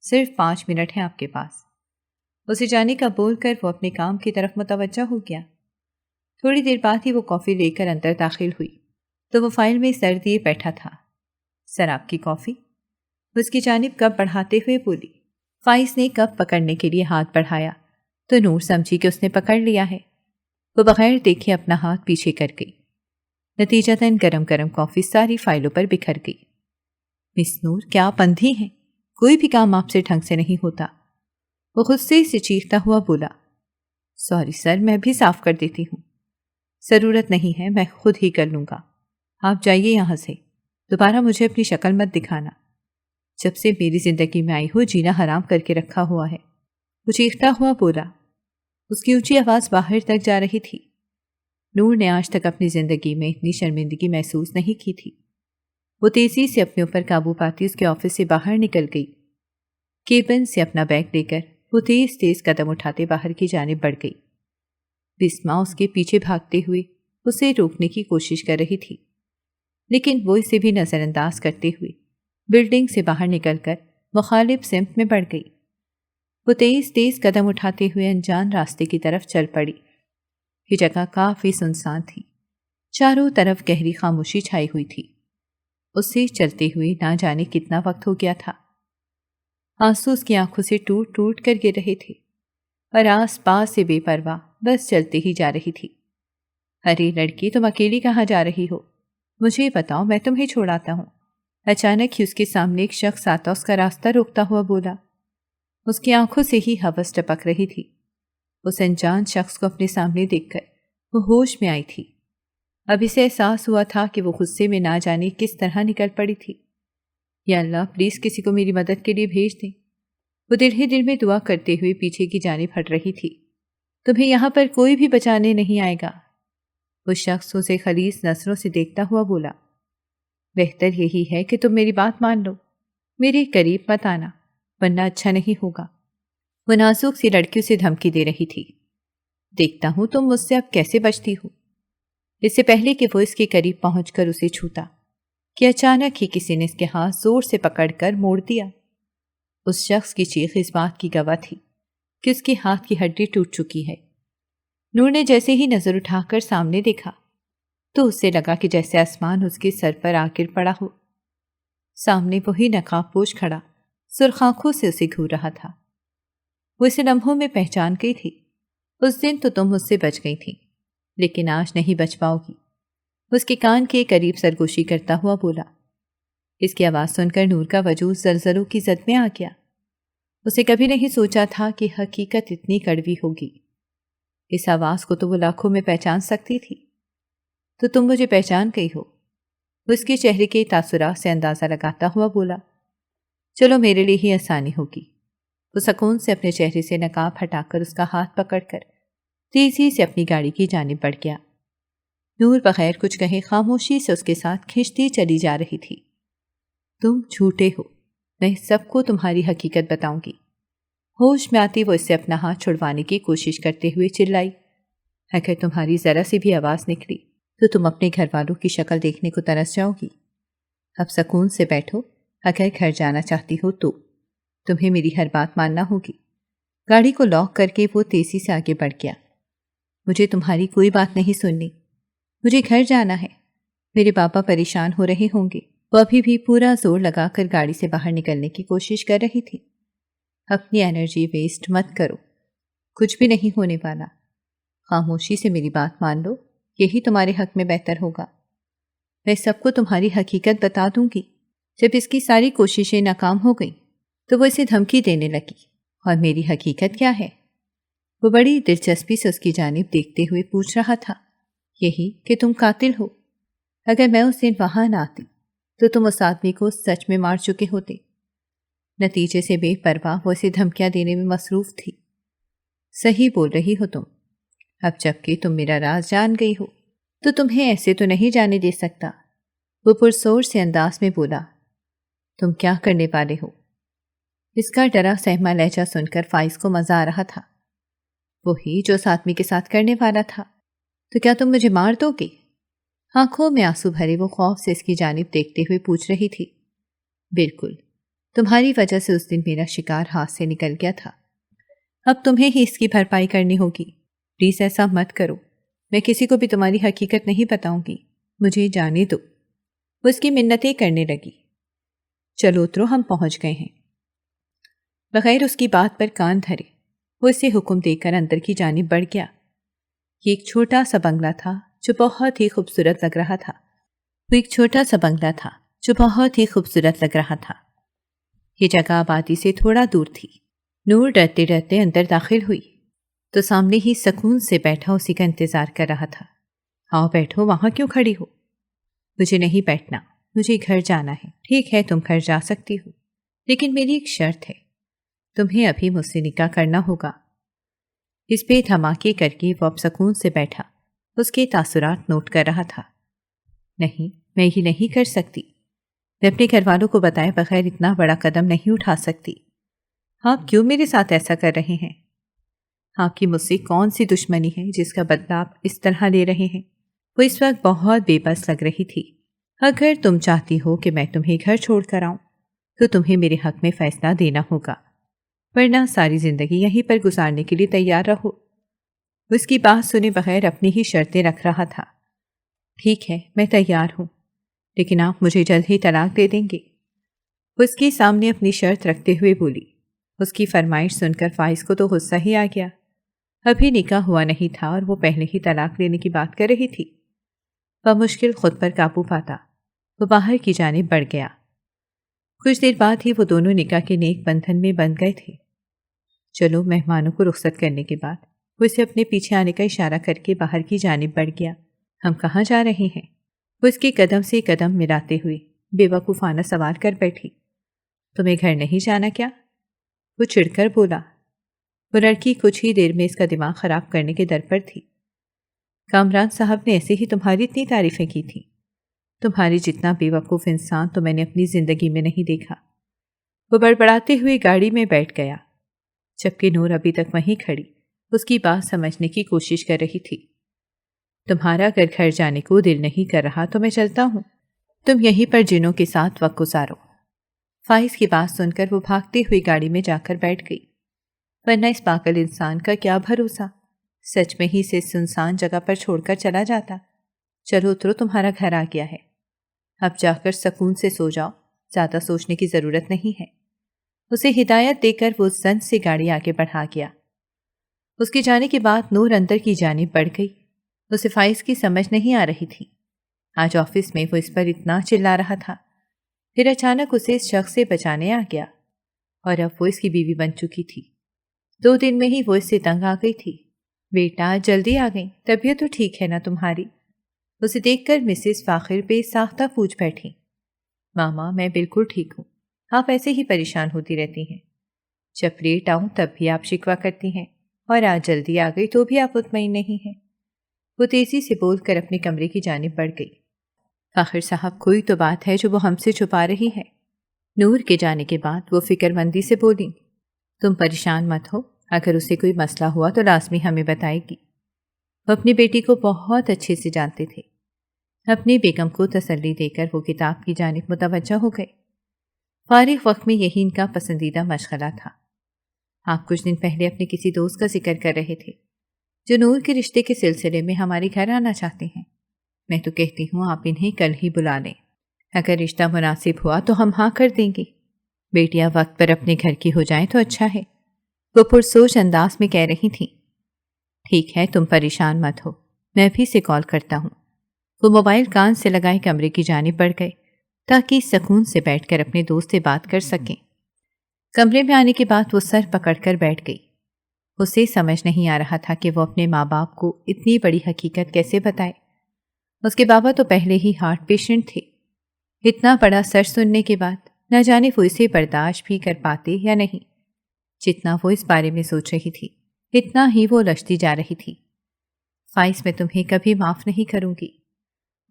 S2: صرف 5 منٹ ہیں آپ کے پاس۔ اسے جانے کا بول کر وہ اپنے کام کی طرف متوجہ ہو گیا۔ تھوڑی دیر بعد ہی وہ کافی لے کر اندر داخل ہوئی تو وہ فائل میں سر دیے بیٹھا تھا۔ سر آپ کی کافی؟ اس کی جانب کپ بڑھاتے ہوئے بولی۔ فائز نے کپ پکڑنے کے لیے ہاتھ بڑھایا تو نور سمجھی کہ اس نے پکڑ لیا ہے۔ وہ بغیر دیکھے اپنا ہاتھ پیچھے کر گئی۔ نتیجتاً گرم گرم کافی ساری فائلوں پر بکھر گئی۔ مس نور، کیا آپ اندھی ہیں؟ کوئی بھی کام آپ سے ڈھنگ سے نہیں ہوتا۔ وہ غصے سے چیختا ہوا بولا۔ سوری سر، میں بھی صاف کر دیتی ہوں۔ ضرورت نہیں ہے، میں خود ہی کر لوں گا۔ آپ جائیے یہاں سے، دوبارہ مجھے اپنی شکل مت دکھانا۔ جب سے میری زندگی میں آئی ہو جینا حرام کر کے رکھا ہوا ہے، وہ چیختا ہوا بولا۔ اس کی اونچی آواز باہر تک جا رہی تھی۔ نور نے آج تک اپنی زندگی میں اتنی شرمندگی محسوس نہیں کی تھی۔ وہ تیزی سے اپنے اوپر قابو پاتی اس کے آفس سے باہر نکل گئی۔ کیبن سے اپنا بیگ لے کر وہ تیز تیز قدم اٹھاتے باہر کی جانب بڑھ گئی۔ بسما اس کے پیچھے بھاگتے ہوئے اسے روکنے کی کوشش کر رہی تھی، لیکن وہ اسے بھی نظر انداز کرتے ہوئے بلڈنگ سے باہر نکل کر مخالف سمت میں بڑھ گئی۔ وہ تیز تیز قدم اٹھاتے ہوئے انجان راستے کی طرف چل پڑی۔ یہ جگہ کافی سنسان تھی، چاروں طرف گہری خاموشی چھائی ہوئی تھی۔ اسے چلتے ہوئے نہ جانے کتنا وقت ہو گیا تھا۔ آنسو اس کی آنکھوں سے ٹوٹ ٹوٹ کر گر رہے تھے اور آس پاس سے بے پرواہ بس چلتے ہی جا رہی تھی۔ ارے لڑکی، تم اکیلی کہاں جا رہی ہو؟ مجھے بتاؤ، میں تمہیں چھوڑاتا ہوں۔ اچانک ہی اس کے سامنے ایک شخص آتا اس کا راستہ روکتا ہوا بولا۔ اس کی آنکھوں سے ہی ہوس ٹپک رہی تھی۔ اس انجان شخص کو اپنے سامنے دیکھ کر وہ ہوش میں آئی تھی۔ اب اسے احساس ہوا تھا کہ وہ غصے میں نہ جانے کس طرح نکل پڑی تھی۔ یا اللہ، پلیز کسی کو میری مدد کے لیے بھیج دیں۔ وہ دل ہی دل میں دعا کرتے ہوئے پیچھے کی جانب ہٹ رہی تھی۔ تمہیں یہاں پر کوئی بھی بچانے نہیں آئے گا۔ وہ شخص اسے خلیص نظروں سے دیکھتا ہوا بولا۔ بہتر یہی ہے کہ تم میری بات مان لو، میرے قریب مت آنا، ورنہ اچھا نہیں ہوگا۔ وہ نازک سی لڑکی اسے دھمکی دے رہی تھی۔ دیکھتا ہوں تم مجھ سے اب کیسے بچتی ہو۔ اس سے پہلے کہ وہ اس کے قریب پہنچ کر اسے چھوتا کہ اچانک ہی کسی نے اس کے ہاتھ زور سے پکڑ کر موڑ دیا۔ اس شخص کی چیخ اس بات کی گواہ تھی کہ اس کے ہاتھ کی ہڈی ٹوٹ چکی ہے۔ نور نے جیسے ہی نظر اٹھا کر سامنے دیکھا تو اسے لگا کہ جیسے آسمان اس کے سر پر آ گر پڑا ہو۔ سامنے وہی نقاب پوش کھڑا سرخ آنکھوں سے اسے گھور رہا تھا۔ وہ اسے لمحوں میں پہچان گئی تھی۔ اس دن تو تم مجھ سے بچ گئی تھی، لیکن آج نہیں بچ پاؤ گی۔ اس کے کان کے قریب سرگوشی کرتا ہوا بولا۔ اس کی آواز سن کر نور کا وجود زلزلوں کی زد میں آ گیا۔ اسے کبھی نہیں سوچا تھا کہ حقیقت اتنی کڑوی ہوگی۔ اس آواز کو تو وہ لاکھوں میں پہچان سکتی تھی۔ تو تم مجھے پہچان گئی ہو؟ وہ اس کے چہرے کے تاثرات سے اندازہ لگاتا ہوا بولا۔ چلو میرے لیے ہی آسانی ہوگی۔ وہ سکون سے اپنے چہرے سے نقاب ہٹا کر اس کا ہاتھ پکڑ کر تیزی سے اپنی گاڑی کی جانب بڑھ گیا۔ نور بغیر کچھ کہے خاموشی سے اس کے ساتھ کھینچتی چلی جا رہی تھی۔ تم جھوٹے ہو، میں سب کو تمہاری حقیقت بتاؤں گی۔ ہوش میں آتی وہ اس سے اپنا ہاتھ چھڑوانے کی کوشش کرتے ہوئے چلائی۔ اگر تمہاری ذرا سی بھی آواز نکلی تو تم اپنے گھر والوں کی شکل دیکھنے کو ترس جاؤ گی۔ اب سکون سے بیٹھو، اگر گھر جانا چاہتی ہو تو تمہیں میری ہر بات ماننا ہوگی۔ گاڑی کو لاک کر کے وہ تیزی سے آگے بڑھ گیا۔ مجھے تمہاری کوئی بات نہیں سننی، مجھے گھر جانا ہے۔ میرے پاپا پریشان ہو رہے ہوں گے۔ وہ ابھی بھی پورا زور لگا کر گاڑی سے باہر نکلنے کی کوشش کر رہی تھی۔ اپنی انرجی ویسٹ مت کرو، کچھ بھی نہیں ہونے والا۔ خاموشی سے میری بات مان لو، یہی تمہارے حق میں بہتر ہوگا۔ میں سب کو تمہاری حقیقت بتا دوں گی۔ جب اس کی ساری کوششیں ناکام ہو گئیں تو وہ اسے دھمکی دینے لگی۔ اور میری حقیقت کیا ہے؟ وہ بڑی دلچسپی سے اس کی جانب دیکھتے ہوئے پوچھ رہا تھا۔ یہی کہ تم قاتل ہو۔ اگر میں اس دن وہاں نہ آتی تو تم اس آدمی کو سچ میں مار چکے ہوتے۔ نتیجے سے بے پرواہ وہ اسے دھمکیاں دینے میں مصروف تھی۔ صحیح بول رہی ہو تم۔ اب جب کہ تم میرا راز جان گئی ہو تو تمہیں ایسے تو نہیں جانے دے سکتا۔ وہ پرزور سے انداز میں بولا۔ تم کیا کرنے والے ہو؟ اس کا ڈرا سہما لہجہ سن کر فائز کو مزہ آ رہا تھا۔ وہی جو اس آدمی کے ساتھ کرنے والا تھا۔ تو کیا تم مجھے مار دو گے؟ آنکھوں میں آنسو بھرے وہ خوف سے اس کی جانب دیکھتے ہوئے پوچھ رہی تھی۔ بالکل، تمہاری وجہ سے اس دن میرا شکار ہاتھ سے نکل گیا تھا۔ اب تمہیں ہی اس کی بھرپائی کرنی ہوگی۔ پلیز ایسا مت کرو، میں کسی کو بھی تمہاری حقیقت نہیں بتاؤں گی، مجھے جانے دو۔ وہ اس کی منتیں کرنے لگی۔ چلو اترو، ہم پہنچ گئے ہیں۔ بغیر اس کی بات پر کان دھرے وہ اسے حکم دے کر اندر کی جانب بڑھ گیا۔ یہ ایک چھوٹا سا بنگلہ تھا جو بہت ہی خوبصورت لگ رہا تھا۔ یہ جگہ آبادی سے تھوڑا دور تھی۔ نور ڈرتے ڈرتے اندر داخل ہوئی تو سامنے ہی سکون سے بیٹھا اسی کا انتظار کر رہا تھا۔ آؤ بیٹھو، وہاں کیوں کھڑی ہو؟ مجھے نہیں بیٹھنا، مجھے گھر جانا ہے۔ ٹھیک ہے، تم گھر جا سکتی ہو، لیکن میری ایک شرط ہے، تمہیں ابھی مجھ سے نکاح کرنا ہوگا۔ اس پہ دھماکے کر کے وہ اب سکون سے بیٹھا اس کے تاثرات نوٹ کر رہا تھا۔ نہیں، میں یہ نہیں کر سکتی۔ میں اپنے گھر والوں کو بتائے بغیر اتنا بڑا قدم نہیں اٹھا سکتی۔ آپ کیوں میرے ساتھ ایسا کر رہے ہیں؟ آپ کی مجھ سے کون سی دشمنی ہے جس کا بدلہ آپ اس طرح لے رہے ہیں؟ وہ اس وقت بہت بے بس لگ رہی تھی۔ اگر تم چاہتی ہو کہ میں تمہیں گھر چھوڑ کر آؤں تو تمہیں میرے حق میں فیصلہ دینا ہوگا، ورنہ ساری زندگی یہیں پر گزارنے کے لیے تیار رہو۔ اس کی بات سنے بغیر اپنی ہی شرطیں رکھ رہا تھا۔ ٹھیک ہے، میں تیار ہوں، لیکن آپ مجھے جلد ہی طلاق دے دیں گے۔ اس کے سامنے اپنی شرط رکھتے ہوئے بولی۔ اس کی فرمائش سن کر فائز کو تو غصہ ہی آ گیا۔ ابھی نکاح ہوا نہیں تھا اور وہ پہلے ہی طلاق لینے کی بات کر رہی تھی۔ بمشکل خود پر قابو پاتا وہ باہر کی جانب بڑھ گیا۔ کچھ دیر بعد ہی وہ دونوں نکاح کے نیک بندھن میں بندھ گئے تھے۔ چلو، مہمانوں کو رخصت کرنے کے بعد وہ اسے اپنے پیچھے آنے کا اشارہ کر کے باہر کی جانب بڑھ گیا۔ ہم کہاں جا رہے ہیں؟ وہ اس کے قدم سے قدم ملاتے ہوئے بے وقوفانہ سوال کر بیٹھی۔ تمہیں گھر نہیں جانا کیا؟ وہ چڑھ کر بولا۔ وہ لڑکی کچھ ہی دیر میں اس کا دماغ خراب کرنے کے در پر تھی۔ کامران صاحب نے ایسے ہی تمہاری اتنی تعریفیں کی تھیں۔ تمہاری جتنا بے وقوف انسان تو میں نے اپنی زندگی میں نہیں دیکھا۔ وہ بڑبڑاتے ہوئے گاڑی میں بیٹھ گیا، جبکہ نور ابھی تک وہیں کھڑی اس کی بات سمجھنے کی کوشش کر رہی تھی۔ تمہارا اگر گھر جانے کو دل نہیں کر رہا تو میں چلتا ہوں، تم یہیں پر جنوں کے ساتھ وقت گزارو۔ فائز کی بات سن کر وہ بھاگتے ہوئی گاڑی میں جا کر بیٹھ گئی، ورنہ اس پاگل انسان کا کیا بھروسہ، سچ میں ہی اسے سنسان جگہ پر چھوڑ کر چلا جاتا۔ چلو اترو، تمہارا گھر آ گیا ہے، اب جا کر سکون سے سو جاؤ، زیادہ سوچنے کی ضرورت نہیں ہے۔ اسے ہدایت دے کر وہ زن سے گاڑی آگے بڑھا گیا۔ اس کے جانے کے بعد نور اندر کی جانب بڑھ گئی۔ اسے فائز کی سمجھ نہیں آ رہی تھی۔ آج آفس میں وہ اس پر اتنا چلا رہا تھا، پھر اچانک اسے اس شخص سے بچانے آ گیا، اور اب وہ اس کی بیوی بن چکی تھی۔ 2 دن میں ہی وہ اس سے تنگ آ گئی تھی۔ بیٹا جلدی آ گئی، طبیعت تو ٹھیک ہے نا تمہاری؟ اسے دیکھ کر مسز فاخر بے ساختہ پوچھ بیٹھی۔ ماما میں بالکل ٹھیک ہوں، آپ ایسے ہی پریشان ہوتی رہتی ہیں، جب لیٹ آؤں تب بھی آپ شکوہ کرتی ہیں، اور آج جلدی آ گئی تو بھی آپ مطمئن نہیں ہیں۔ وہ تیزی سے بول کر اپنے کمرے کی جانب بڑھ گئی۔ فاخر صاحب، کوئی تو بات ہے جو وہ ہم سے چھپا رہی ہے۔ نور کے جانے کے بعد وہ فکر مندی سے بولی۔ تم پریشان مت ہو، اگر اسے کوئی مسئلہ ہوا تو لازمی ہمیں بتائے گی۔ وہ اپنی بیٹی کو بہت اچھے سے جانتے تھے۔ اپنی بیگم کو تسلی دے کر وہ کتاب کی جانب متوجہ ہو گئے۔ فارغ وقت میں یہی ان کا پسندیدہ مشغلہ تھا۔ آپ کچھ دن پہلے اپنے کسی دوست کا ذکر کر رہے تھے جو نور کے رشتے کے سلسلے میں ہمارے گھر آنا چاہتے ہیں۔ میں تو کہتی ہوں آپ انہیں کل ہی بلا لیں، اگر رشتہ مناسب ہوا تو ہم ہاں کر دیں گے۔ بیٹیاں وقت پر اپنے گھر کی ہو جائیں تو اچھا ہے، وہ پرسوچ انداز میں کہہ رہی تھیں۔ ٹھیک ہے، تم پریشان مت ہو، میں بھی سے کال کرتا ہوں۔ وہ موبائل کان سے لگائے کمرے کی جانب بڑھ گئے تاکہ سکون سے بیٹھ کر اپنے دوست سے بات کر سکیں۔ کمرے میں آنے کے بعد وہ سر پکڑ کر بیٹھ گئی۔ اسے سمجھ نہیں آ رہا تھا کہ وہ اپنے ماں باپ کو اتنی بڑی حقیقت کیسے بتائے۔ اس کے بابا تو پہلے ہی ہارٹ پیشنٹ تھے۔ اتنا بڑا سچ سننے کے بعد نہ جانے وہ اسے برداشت بھی کر پاتے یا نہیں۔ جتنا وہ اس بارے میں سوچ رہی تھی اتنا ہی وہ لچتی جا رہی تھی۔ فائز، میں تمہیں کبھی معاف نہیں کروں گی،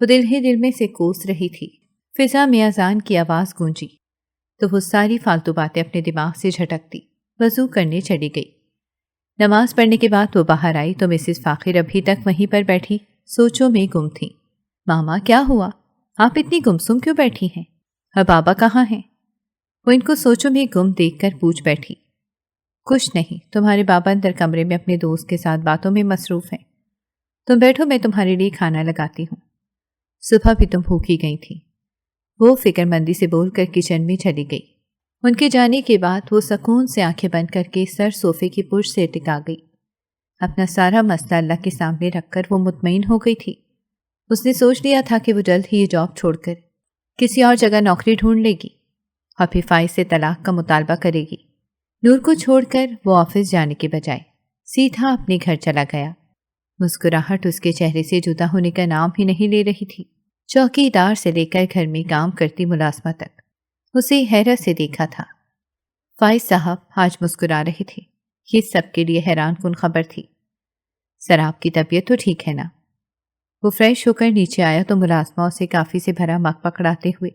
S2: وہ دل ہی دل میں سے کوس رہی تھی۔ فضا میں اذان کی آواز گونجی تو وہ ساری فالتو باتیں اپنے دماغ سے جھٹکتی وضو کرنے چلی گئی۔ نماز پڑھنے کے بعد وہ باہر آئی تو مسز فاخر ابھی تک وہیں پر بیٹھی سوچوں میں گم تھیں۔ ماما کیا ہوا؟ آپ اتنی گمسم کیوں بیٹھی ہیں؟ اب بابا کہاں ہیں؟ وہ ان کو سوچوں میں گم دیکھ کر پوچھ بیٹھی۔ کچھ نہیں، تمہارے بابا اندر کمرے میں اپنے دوست کے ساتھ باتوں میں مصروف ہیں۔ تم بیٹھو، میں تمہارے لیے کھانا لگاتی ہوں۔ صبح بھی تم بھوکی گئی تھی، وہ فکر مندی سے بول کر کچن میں چلی گئی۔ ان کے جانے کے بعد وہ سکون سے آنکھیں بند کر کے سر صوفے کی پشت سے ٹکا گئی۔ اپنا سارا مسئلہ اللہ کے سامنے رکھ کر وہ مطمئن ہو گئی تھی۔ اس نے سوچ لیا تھا کہ وہ جلد ہی یہ جاب چھوڑ کر کسی اور جگہ نوکری ڈھونڈ لے گی اور پھر فائز سے طلاق کا مطالبہ کرے گی۔ نور کو چھوڑ کر وہ آفس جانے کے بجائے سیدھا اپنے گھر چلا گیا۔ مسکراہٹ اس کے چہرے سے جدا ہونے کا نام ہی نہیں لے رہی تھی۔ چوکی دار سے لے کر گھر میں کام کرتی ملازمہ تک اسے حیرت سے دیکھا تھا۔ فائز صاحب آج مسکرا رہے تھے، یہ سب کے لیے حیران کن خبر تھی۔ سر آپ کی طبیعت تو ٹھیک ہے نا؟ وہ فریش ہو کر نیچے آیا تو ملازمہ اسے کافی سے بھرا مگ پکڑاتے ہوئے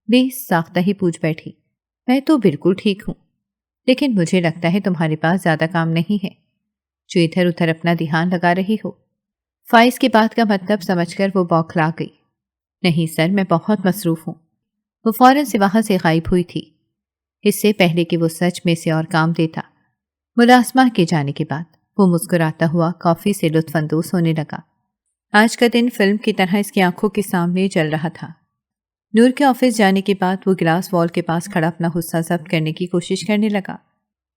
S2: بے ساختہ ہی پوچھ بیٹھی۔ میں تو بالکل ٹھیک ہوں، لیکن مجھے لگتا ہے تمہارے پاس زیادہ کام نہیں ہے جو ادھر ادھر اپنا دھیان لگا رہی ہو۔ فائز کی بات کا مطلب سمجھ کر وہ بوکھلا گئی۔ نہیں سر، میں بہت مصروف ہوں۔ وہ فوراً سے وہاں سے غائب ہوئی تھی، اس سے پہلے کہ وہ سچ میں سے اور کام دیتا۔ ملازمہ کے جانے کے بعد وہ مسکراتا ہوا کافی سے لطف اندوز ہونے لگا۔ آج کا دن فلم کی طرح اس کی آنکھوں کے سامنے چل رہا تھا۔ نور کے آفس جانے کے بعد وہ گلاس وال کے پاس کھڑا اپنا غصہ ضبط کرنے کی کوشش کرنے لگا۔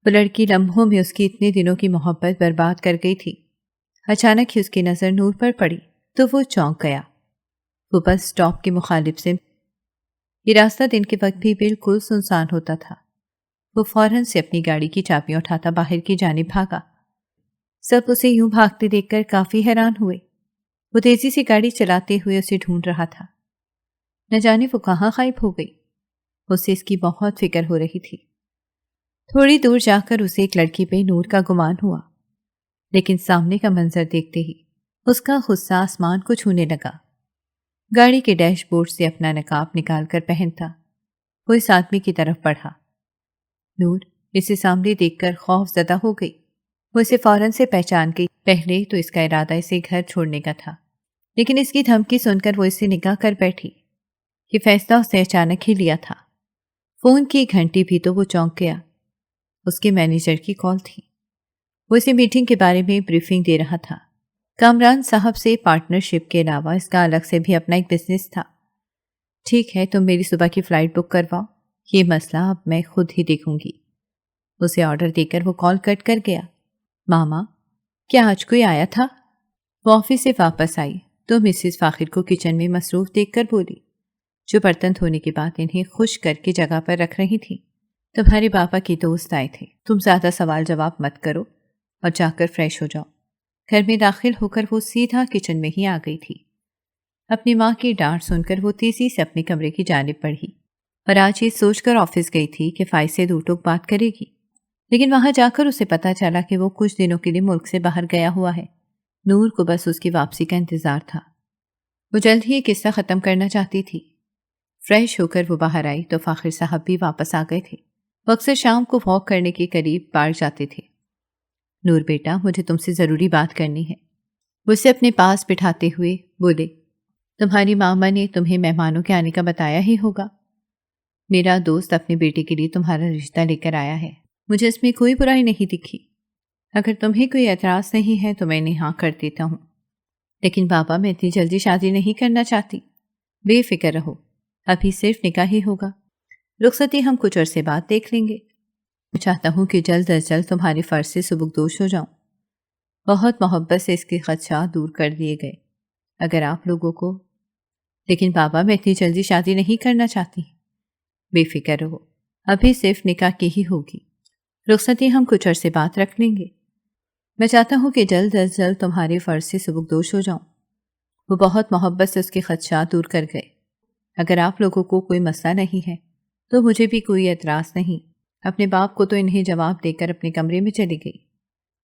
S2: وہ لڑکی لمحوں میں اس کی اتنے دنوں کی محبت برباد کر گئی تھی۔ اچانک ہی اس کی نظر نور پر پڑی تو وہ چونک گیا۔ وہ بس اسٹاپ کے مخالف سے یہ راستہ دن کے وقت بھی بالکل سنسان ہوتا تھا۔ وہ فوراً سے اپنی گاڑی کی چابیاں اٹھاتا باہر کی جانب بھاگا۔ سب اسے یوں بھاگتے دیکھ کر کافی حیران ہوئے۔ وہ تیزی سے گاڑی چلاتے ہوئے اسے ڈھونڈ رہا تھا۔ نہ جانے وہ کہاں غائب ہو گئی۔ اسے اس کی بہت فکر ہو رہی تھی۔ تھوڑی دور جا کر اسے ایک لڑکی پہ نور کا گمان ہوا، لیکن سامنے کا منظر دیکھتے ہی اس کا غصہ آسمان کو چھونے لگا۔ گاڑی کے ڈیش بورڈ سے اپنا نقاب نکال کر پہنتا وہ اس آدمی کی طرف بڑھا۔ نور اسے سامنے دیکھ کر خوف زدہ ہو گئی۔ وہ اسے فوراً سے پہچان گئی۔ پہلے تو اس کا ارادہ اسے گھر چھوڑنے کا تھا، لیکن اس کی دھمکی سن کر وہ اسے نکاح کر بیٹھی۔ یہ فیصلہ اسے اچانک ہی لیا تھا۔ فون کی گھنٹی بھی تو وہ چونک گیا۔ اس کے مینیجر کی کال تھی۔ وہ اسے میٹنگ کے بارے میں بریفنگ دے رہا تھا۔ کامران صاحب سے پارٹنرشپ کے علاوہ اس کا الگ سے بھی اپنا ایک بزنس تھا۔ ٹھیک ہے، تم میری صبح کی فلائٹ بک کرواؤ، یہ مسئلہ اب میں خود ہی دیکھوں گی۔ اسے آرڈر دے کر وہ کال کٹ کر گیا۔ ماما، کیا آج کوئی آیا تھا؟ وہ آفس سے واپس آئی تو مسز فاخر کو کچن میں مصروف دیکھ کر بولی، جو برتن دھونے کے بعد انہیں خشک کر کے جگہ پر رکھ رہی تھی۔ تمہارے پاپا کی دوست آئے تھے، تم زیادہ سوال جواب مت کرو اور جا کر فریش ہو جاؤ۔ گھر میں داخل ہو کر وہ سیدھا کچن میں ہی آ گئی تھی۔ اپنی ماں کی ڈانٹ سن کر وہ تیزی سے اپنے کمرے کی جانب بڑھی اور آج یہ سوچ کر آفس گئی تھی کہ فائز سے دو ٹوک بات کرے گی، لیکن وہاں جا کر اسے پتا چلا کہ وہ کچھ دنوں کے لیے ملک سے باہر گیا ہوا ہے۔ نور کو بس اس کی واپسی کا انتظار تھا۔ وہ جلد ہی یہ قصہ ختم کرنا چاہتی تھی۔ فریش ہو کر وہ باہر آئی تو فاخر صاحب بھی واپس آ گئے تھے۔ وہ اکثر شام کو واک کرنے کے قریب پارک جاتے تھے۔ نور بیٹا، مجھے تم سے ضروری بات کرنی ہے، وہ اسے اپنے پاس بٹھاتے ہوئے بولے۔ تمہاری ماما نے تمہیں مہمانوں کے آنے کا بتایا ہی ہوگا۔ میرا دوست اپنے بیٹے کے لیے تمہارا رشتہ لے کر آیا ہے، مجھے اس میں کوئی برائی نہیں دکھی۔ اگر تمہیں کوئی اعتراض نہیں ہے تو میں انہیں ہاں کر دیتا ہوں، لیکن بابا میں اتنی جلدی شادی نہیں کرنا چاہتی۔ بے فکر رہو، ابھی صرف نکاح ہی ہوگا، رخصتی ہم کچھ عرصے بعد دیکھ لیں گے۔ میں چاہتا ہوں کہ جلد از جلد تمہارے فرض سے سبکدوش ہو جاؤں۔ بہت محبت سے اس کے خدشات دور کر دیے گئے۔ اگر آپ لوگوں کو، لیکن بابا میں اتنی جلدی شادی نہیں کرنا چاہتی۔ بے فکر رہو، ابھی صرف نکاح کی ہی ہوگی، رخصتی ہم کچھ عرصے بعد رکھ لیں گے۔ میں چاہتا ہوں کہ جلد از جلد تمہارے فرض سے سبکدوش ہو جاؤں۔ وہ بہت محبت سے اس کے خدشات دور کر گئے۔ اگر آپ لوگوں کو کوئی مسئلہ نہیں ہے تو مجھے بھی کوئی اعتراض نہیں۔ اپنے باپ کو تو انہیں جواب دے کر اپنے کمرے میں چلی گئی۔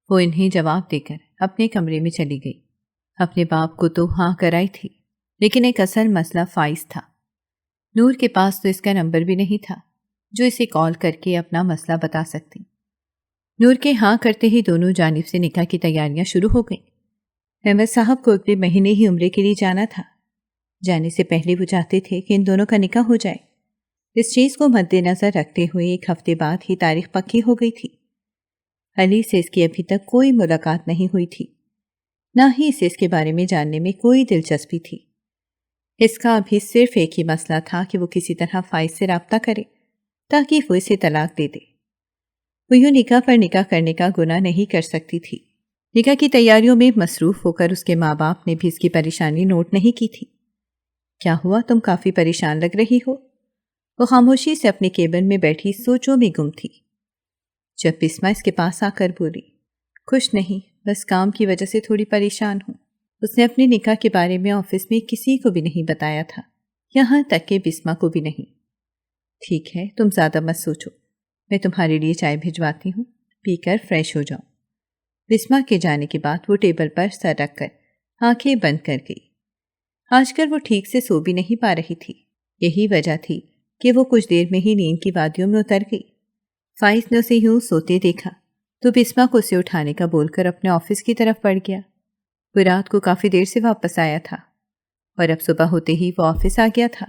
S2: وہ انہیں جواب دے کر اپنے کمرے میں چلی گئی۔ اپنے باپ کو تو ہاں کرائی تھی، لیکن ایک اصل مسئلہ فائز تھا۔ نور کے پاس تو اس کا نمبر بھی نہیں تھا جو اسے کال کر کے اپنا مسئلہ بتا سکتی۔ نور کے ہاں کرتے ہی دونوں جانب سے نکاح کی تیاریاں شروع ہو گئیں۔ احمد صاحب کو اگلے مہینے ہی عمرے کے لیے جانا تھا۔ جانے سے پہلے وہ چاہتے تھے کہ ان دونوں کا نکاح ہو جائے۔ اس چیز کو مد نظر رکھتے ہوئے ایک ہفتے بعد ہی تاریخ پکی ہو گئی تھی۔ علی سے اس کی ابھی تک کوئی ملاقات نہیں ہوئی تھی، نہ ہی اسے اس کے بارے میں جاننے میں کوئی دلچسپی تھی۔ اس کا ابھی صرف ایک ہی مسئلہ تھا کہ وہ کسی طرح فائز سے رابطہ کرے تاکہ وہ اسے طلاق دے دے۔ وہ یوں نکاح پر نکاح کرنے کا گناہ نہیں کر سکتی تھی۔ نکاح کی تیاریوں میں مصروف ہو کر اس کے ماں باپ نے بھی اس کی پریشانی نوٹ نہیں کی تھی۔ کیا ہوا، تم کافی پریشان لگ رہی ہو؟ وہ خاموشی سے اپنے کیبن میں بیٹھی سوچوں میں گم تھی جب بسمہ اس کے پاس آ کر بولی، کچھ نہیں، بس کام کی وجہ سے تھوڑی پریشان ہوں۔ اس نے اپنے نکاح کے بارے میں آفس میں کسی کو بھی نہیں بتایا تھا، یہاں تک کہ بسمہ کو بھی نہیں۔ ٹھیک ہے، تم زیادہ مت سوچو، میں تمہارے لیے چائے بھجواتی ہوں، پی کر فریش ہو جاؤ۔ بسمہ کے جانے کے بعد وہ ٹیبل پر سر رکھ کر آنکھیں بند کر گئی۔ آج کل وہ ٹھیک سے سو بھی نہیں پا رہی تھی۔ یہی وجہ تھی کہ وہ کچھ دیر میں ہی نیند کی وادیوں میں اتر گئی۔ فائز نے اسے یوں سوتے دیکھا تو بسمہ کو اسے اٹھانے کا بول کر اپنے آفس کی طرف بڑھ گیا۔ وہ رات کو کافی دیر سے واپس آیا تھا اور اب صبح ہوتے ہی وہ آفس آ گیا تھا۔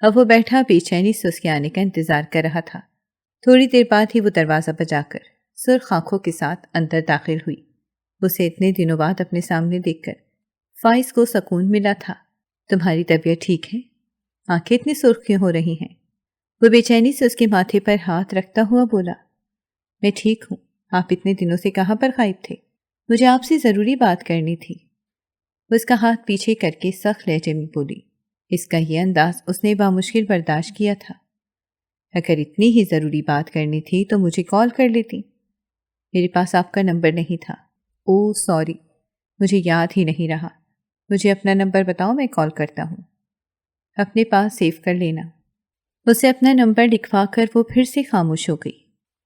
S2: اب وہ بیٹھا بے چینی سے اس کے آنے کا انتظار کر رہا تھا۔ تھوڑی دیر بعد ہی وہ دروازہ بجا کر سرخ آنکھوں کے ساتھ اندر داخل ہوئی۔ اسے اتنے دنوں بعد اپنے سامنے دیکھ کر فائز کو سکون ملا تھا۔ تمہاری طبیعت ٹھیک ہے؟ آنکھیں اتنی سرخ کیوں ہو رہی ہیں؟ وہ بے چینی سے اس کے ماتھے پر ہاتھ رکھتا ہوا بولا۔ میں ٹھیک ہوں، آپ اتنے دنوں سے کہاں پر غائب تھے؟ مجھے آپ سے ضروری بات کرنی تھی۔ وہ اس کا ہاتھ پیچھے کر کے سخت لہجے میں بولی۔ اس کا یہ انداز اس نے بامشکل برداشت کیا تھا۔ اگر اتنی ہی ضروری بات کرنی تھی تو مجھے کال کر لیتی۔ میرے پاس آپ کا نمبر نہیں تھا۔ اوہ سوری، مجھے یاد ہی نہیں رہا۔ مجھے اپنا نمبر بتاؤ، میں کال کرتا ہوں۔ اپنے پاس سیو کر لینا۔ اسے اپنا نمبر لکھوا کر وہ پھر سے خاموش ہو گئی۔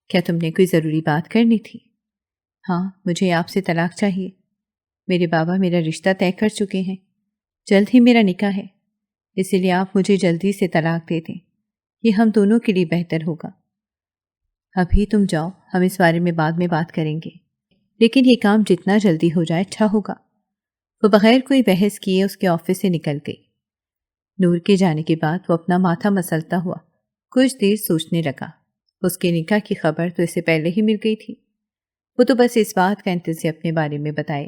S2: کیا تم نے کوئی ضروری بات کرنی تھی؟ ہاں، مجھے آپ سے طلاق چاہیے۔ میرے بابا میرا رشتہ طے کر چکے ہیں، جلد ہی میرا نکاح ہے، اسی لیے آپ مجھے جلدی سے طلاق دے دیں، یہ ہم دونوں کے لیے بہتر ہوگا۔ ابھی تم جاؤ، ہم اس بارے میں بعد میں بات کریں گے، لیکن یہ کام جتنا جلدی ہو جائے اچھا ہوگا۔ وہ بغیر کوئی بحث کیے اس کے آفس سے نکل گئی۔ نور کے جانے کے بعد وہ اپنا ماتھا مسلتا ہوا کچھ دیر سوچنے لگا۔ اس کے نکاح کی خبر تو اسے پہلے ہی مل گئی تھی۔ وہ تو بس اس بات کا انتظار اپنے بارے میں بتائے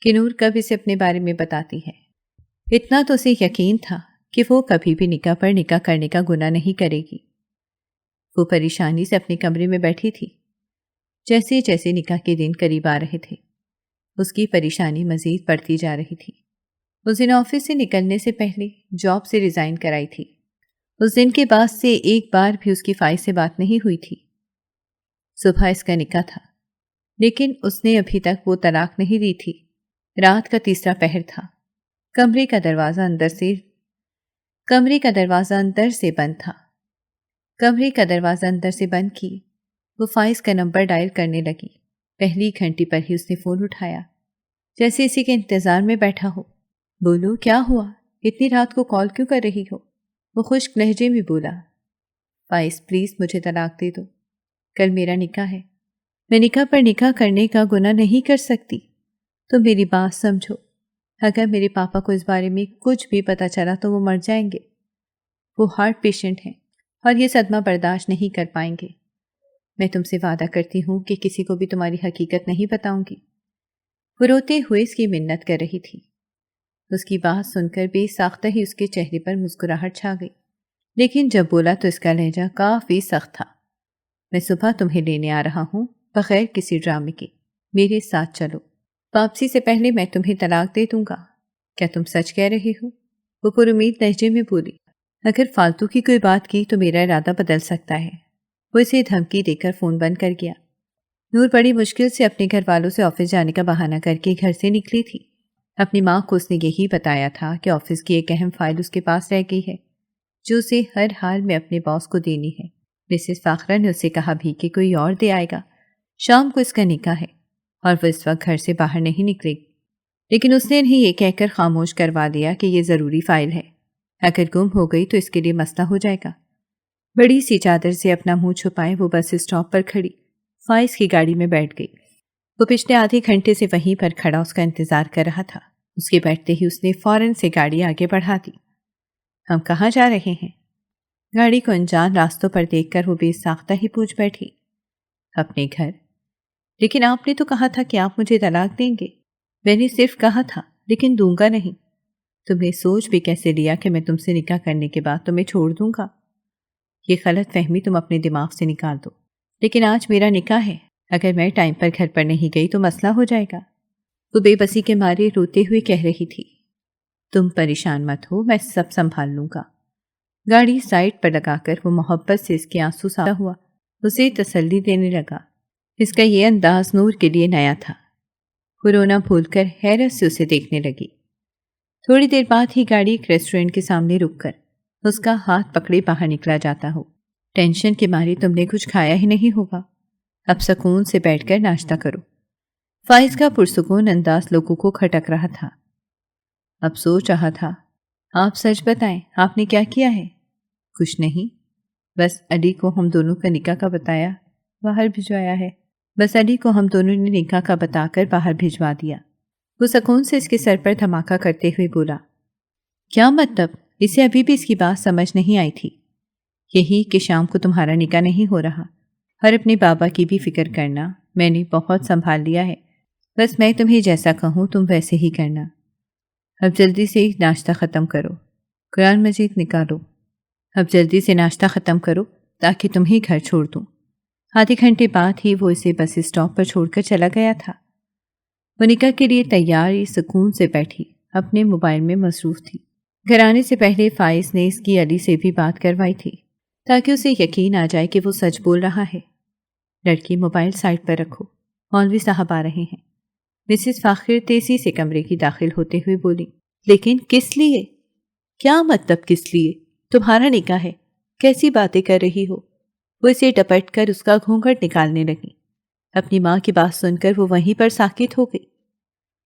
S2: کہ نور کب اسے اپنے بارے میں بتاتی ہے۔ اتنا تو اسے یقین تھا کہ وہ کبھی بھی نکاح پر نکاح کرنے کا گناہ نہیں کرے گی۔ وہ پریشانی سے اپنے کمرے میں بیٹھی تھی۔ جیسے جیسے نکاح کے دن قریب آ رہے تھے، اس کی پریشانی مزید بڑھتی جا رہی تھی۔ اس دن آفس سے نکلنے سے پہلے جاب سے ریزائن کرائی تھی۔ اس دن کے بعد سے ایک بار بھی اس کی فائز سے بات نہیں ہوئی تھی۔ صبح اس کا نکاح تھا، لیکن اس نے ابھی تک وہ طلاق نہیں دی تھی۔ رات کا تیسرا پہر تھا۔ کمرے کا دروازہ اندر سے بند تھا۔ کمرے کا دروازہ اندر سے بند کی وہ فائز کا نمبر ڈائل کرنے لگی۔ پہلی گھنٹی پر ہی اس نے فون اٹھایا، جیسے اسی کے انتظار میں بیٹھا ہو۔ بولو، کیا ہوا؟ اتنی رات کو کال کیوں کر رہی ہو؟ وہ خشک لہجے میں بولا۔ فائز پلیز مجھے طلاق دے دو، کل میرا نکاح ہے، میں نکاح پر نکاح کرنے کا گناہ نہیں کر سکتی۔ تو میری بات سمجھو، اگر میرے پاپا کو اس بارے میں کچھ بھی پتہ چلا تو وہ مر جائیں گے۔ وہ ہارٹ پیشنٹ ہیں اور یہ صدمہ برداشت نہیں کر پائیں گے۔ میں تم سے وعدہ کرتی ہوں کہ کسی کو بھی تمہاری حقیقت نہیں بتاؤں گی۔ وہ روتے ہوئے اس کی منت کر رہی تھی۔ اس کی بات سن کر بے ساختہ ہی اس کے چہرے پر مسکراہٹ چھا گئی، لیکن جب بولا تو اس کا لہجہ کافی سخت تھا۔ میں صبح تمہیں لینے آ رہا ہوں، بغیر کسی ڈرامے کے، میرے ساتھ چلو۔ واپسی سے پہلے میں تمہیں طلاق دے دوں گا۔ کیا تم سچ کہہ رہے ہو؟ وہ پر امید لہجے میں بولی۔ اگر فالتو کی کوئی بات کی تو میرا ارادہ بدل سکتا ہے۔ وہ اسے دھمکی دے کر فون بند کر گیا۔ نور بڑی مشکل سے اپنے گھر والوں سے آفس جانے کا بہانہ کر کے گھر سے نکلی تھی۔ اپنی ماں کو اس نے یہی بتایا تھا کہ آفس کی ایک اہم فائل اس کے پاس رہ گئی ہے، جو اسے ہر حال میں اپنے باس کو دینی ہے۔ مسز فاخرہ نے اسے کہا بھی کہ کوئی اور دے آئے گا۔ شام کو اس کا نکاح ہے اور وہ اس وقت گھر سے باہر نہیں نکلے گی، لیکن اس نے انہیں یہ کہہ کر خاموش کروا دیا کہ یہ ضروری فائل ہے، اگر گم ہو گئی تو اس کے لیے مسئلہ ہو جائے گا۔ بڑی سی چادر سے اپنا منہ چھپائے وہ بس اسٹاپ پر کھڑی فائز کی گاڑی میں بیٹھ گئی۔ وہ پچھلے آدھے گھنٹے سے وہیں پر کھڑا اس کا انتظار کر رہا تھا۔ اس کے بیٹھتے ہی اس نے فوراً سے گاڑی آگے بڑھا دی۔ ہم کہاں جا رہے ہیں؟ گاڑی کو انجان راستوں پر دیکھ کر وہ بے ساختہ ہی پوچھ بیٹھی۔ اپنے گھر۔ لیکن آپ نے تو کہا تھا کہ آپ مجھے طلاق دیں گے۔ میں نے صرف کہا تھا، لیکن دوں گا نہیں۔ تم نے سوچ بھی کیسے لیا کہ میں تم سے نکاح کرنے کے بعد تمہیں چھوڑ دوں گا؟ یہ غلط فہمی تم اپنے دماغ سے نکال دو۔ لیکن آج میرا نکاح ہے، اگر میں ٹائم پر گھر پر نہیں گئی تو مسئلہ ہو جائے گا۔ وہ بے بسی کے مارے روتے ہوئے کہہ رہی تھی۔ تم پریشان مت ہو، میں سب سنبھال لوں گا۔ گاڑی سائڈ پر لگا کر وہ محبت سے اس کے آنسو سا ہوا اسے تسلی دینے لگا۔ اس کا یہ انداز نور کے لیے نیا تھا۔ وہ رونا بھول کر حیرت سے اسے دیکھنے لگی۔ تھوڑی دیر بعد ہی گاڑی ایک ریسٹورنٹ کے سامنے رک کر اس کا ہاتھ پکڑے باہر نکلا جاتا ہو۔ ٹینشن کے مارے تم نے کچھ کھایا ہی نہیں ہوگا، اب سکون سے بیٹھ کر ناشتہ کرو۔ فائز کا پرسکون انداز لوگوں کو کھٹک رہا تھا۔ اب سوچ رہا تھا، آپ سچ بتائیں، آپ نے کیا کیا ہے؟ کچھ نہیں، بس علی کو ہم دونوں کا نکاح کا بتایا، باہر بھجوایا ہے۔ بس علی کو ہم دونوں نے نکاح کا بتا کر باہر بھجوا دیا۔ وہ سکون سے اس کے سر پر دھماکہ کرتے ہوئے بولا۔ کیا مطلب؟ اسے ابھی بھی اس کی بات سمجھ نہیں آئی تھی۔ یہی کہ شام کو تمہارا نکاح نہیں ہو رہا، اور اپنے بابا کی بھی فکر کرنا، میں نے بہت سنبھال لیا ہے، بس میں تمہیں جیسا کہوں تم ویسے ہی کرنا۔ اب جلدی سے ناشتہ ختم کرو، قرآن مجید نکالو، اب جلدی سے ناشتہ ختم کرو تاکہ تمہیں گھر چھوڑ دوں۔ آدھے گھنٹے بعد ہی وہ اسے بس اسٹاپ پر چھوڑ کر چلا گیا تھا۔ وہ نکاح کے لیے تیاری سکون سے بیٹھی اپنے موبائل میں مصروف تھی۔ گھر آنے سے پہلے فائز نے اس کی علی سے بھی بات کروائی تھی تاکہ اسے یقین آ جائے کہ وہ سچ بول رہا ہے۔ لڑکی موبائل سائڈ پر رکھو، مولوی صاحب آ رہے ہیں۔ مسز فاخر تیزی سے کمرے کی داخل ہوتے ہوئے بولی، لیکن کس لیے؟ کیا مطلب کس لیے؟ تمہارا نکاح ہے، کیسی باتیں کر رہی ہو؟ وہ اسے ڈپٹ کر اس کا گھونگھٹ نکالنے لگی۔ اپنی ماں کی بات سن کر وہ وہیں پر ساکت ہو گئی۔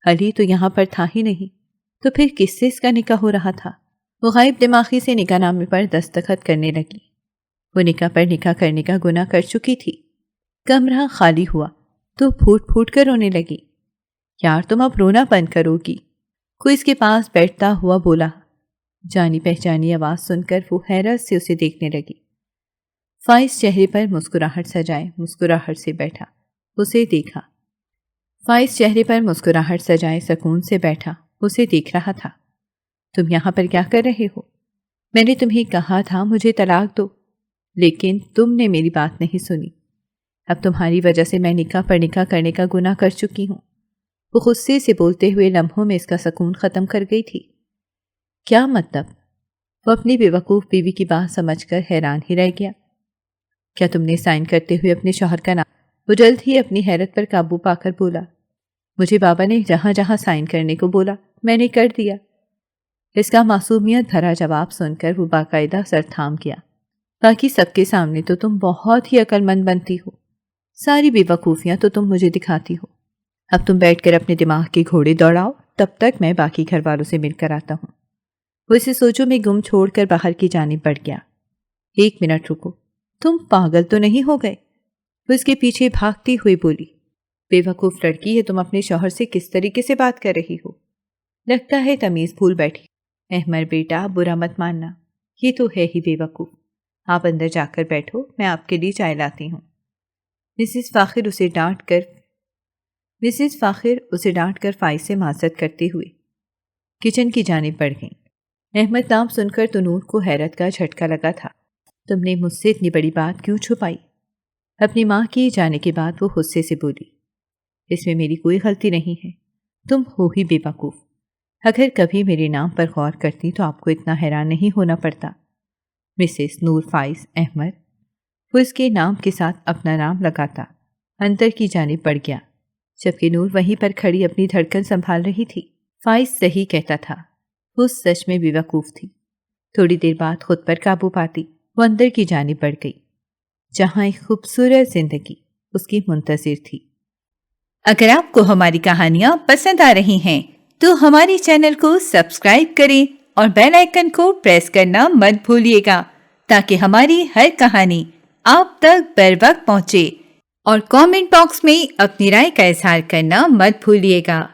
S2: علی تو یہاں پر تھا ہی نہیں، تو پھر کس سے اس کا نکاح ہو رہا تھا؟ وہ غائب دماغی سے نکاح نامے پر دستخط کرنے لگی۔ وہ نکاح پر نکاح کرنے کا گناہ کر چکی تھی۔ کمرہ خالی ہوا تو پھوٹ پھوٹ کر رونے لگی۔ یار تم اب رونا بند کرو گی، کوئی اس کے پاس بیٹھتا ہوا بولا۔ جانی پہچانی آواز سن کر وہ حیرت سے اسے دیکھنے لگی۔ فائز چہرے پر مسکراہٹ سجائے مسکراہٹ سے بیٹھا، اسے دیکھا۔ فائز چہرے پر مسکراہٹ سجائے سکون سے بیٹھا، اسے دیکھ رہا تھا۔ تم یہاں پر کیا کر رہے ہو؟ میں نے تمہیں کہا تھا مجھے طلاق دو، لیکن تم نے میری بات نہیں سنی۔ اب تمہاری وجہ سے میں نکاح پر نکاح کرنے کا گناہ کر چکی ہوں۔ وہ غصے سے بولتے ہوئے لمحوں میں اس کا سکون ختم کر گئی تھی۔ کیا مطلب؟ وہ اپنی بے وقوف بیوی کی بات سمجھ کر حیران ہی رہ گیا۔ کیا تم نے سائن کرتے ہوئے اپنے شوہر کا نام؟ وہ جلد ہی اپنی حیرت پر قابو پا کر بولا، مجھے بابا نے جہاں جہاں سائن کرنے کو بولا میں نے کر دیا۔ اس کا معصومیت بھرا جواب سن کر وہ باقاعدہ سر تھام گیا۔ باقی سب کے سامنے تو تم بہت ہی عقل مند بنتی ہو، ساری بے وقوفیاں تو تم مجھے دکھاتی ہو۔ اب تم بیٹھ کر اپنے دماغ کے گھوڑے دوڑاؤ، تب تک میں باقی گھر والوں سے مل کر آتا ہوں۔ وہ اسے سوچوں میں گم چھوڑ کر باہر کی جانب بڑھ گیا۔ 1 منٹ رکو، تم پاگل تو نہیں ہو گئے؟ وہ اس کے پیچھے بھاگتی ہوئی بولی۔ بے وقوف لڑکی ہے، تم اپنے شوہر سے کس طریقے سے بات کر رہی ہو؟ لگتا ہے تمیز بھول بیٹھی۔ احمر بیٹا، برا مت ماننا، یہ تو ہے ہی بے وقوف۔ آپ اندر جا کر بیٹھو، میں آپ کے لیے چائے لاتی ہوں۔ مسز فاخر اسے ڈانٹ کر فائز سے معذرت کرتے ہوئے کچن کی جانب بڑھ گئیں۔ احمد نام سن کر تو نور کو حیرت کا جھٹکا لگا تھا۔ تم نے مجھ سے اتنی بڑی بات کیوں چھپائی؟ اپنی ماں کے جانے کے بعد وہ غصے سے بولی، اس میں میری کوئی غلطی نہیں ہے، تم ہو ہی بے وقوف۔ اگر کبھی میرے نام پر غور کرتی تو آپ کو اتنا حیران نہیں ہونا پڑتا۔ مسز نور فائز احمد، وہ اس کے نام کے ساتھ اپنا نام لگاتا اندر کی جانب بڑھ گیا، جبکہ نور وہیں پر کھڑی اپنی دھڑکن سنبھال رہی تھی۔ فائز صحیح کہتا تھا، وہ سچ میں بے وقوف تھی۔ تھوڑی دیر بعد خود پر قابو پاتی وہ اندر کی جانب بڑھ گئی، جہاں ایک خوبصورت زندگی اس کی منتظر تھی۔
S1: اگر آپ کو ہماری کہانیاں پسند آ رہی ہیں تو ہماری چینل کو سبسکرائب کریں اور بیل آئیکن کو پریس کرنا مت بھولیے گا تاکہ ہماری ہر کہانی آپ تک بر وقت پہنچے، اور کامنٹ باکس میں اپنی رائے کا اظہار کرنا مت بھولیے گا۔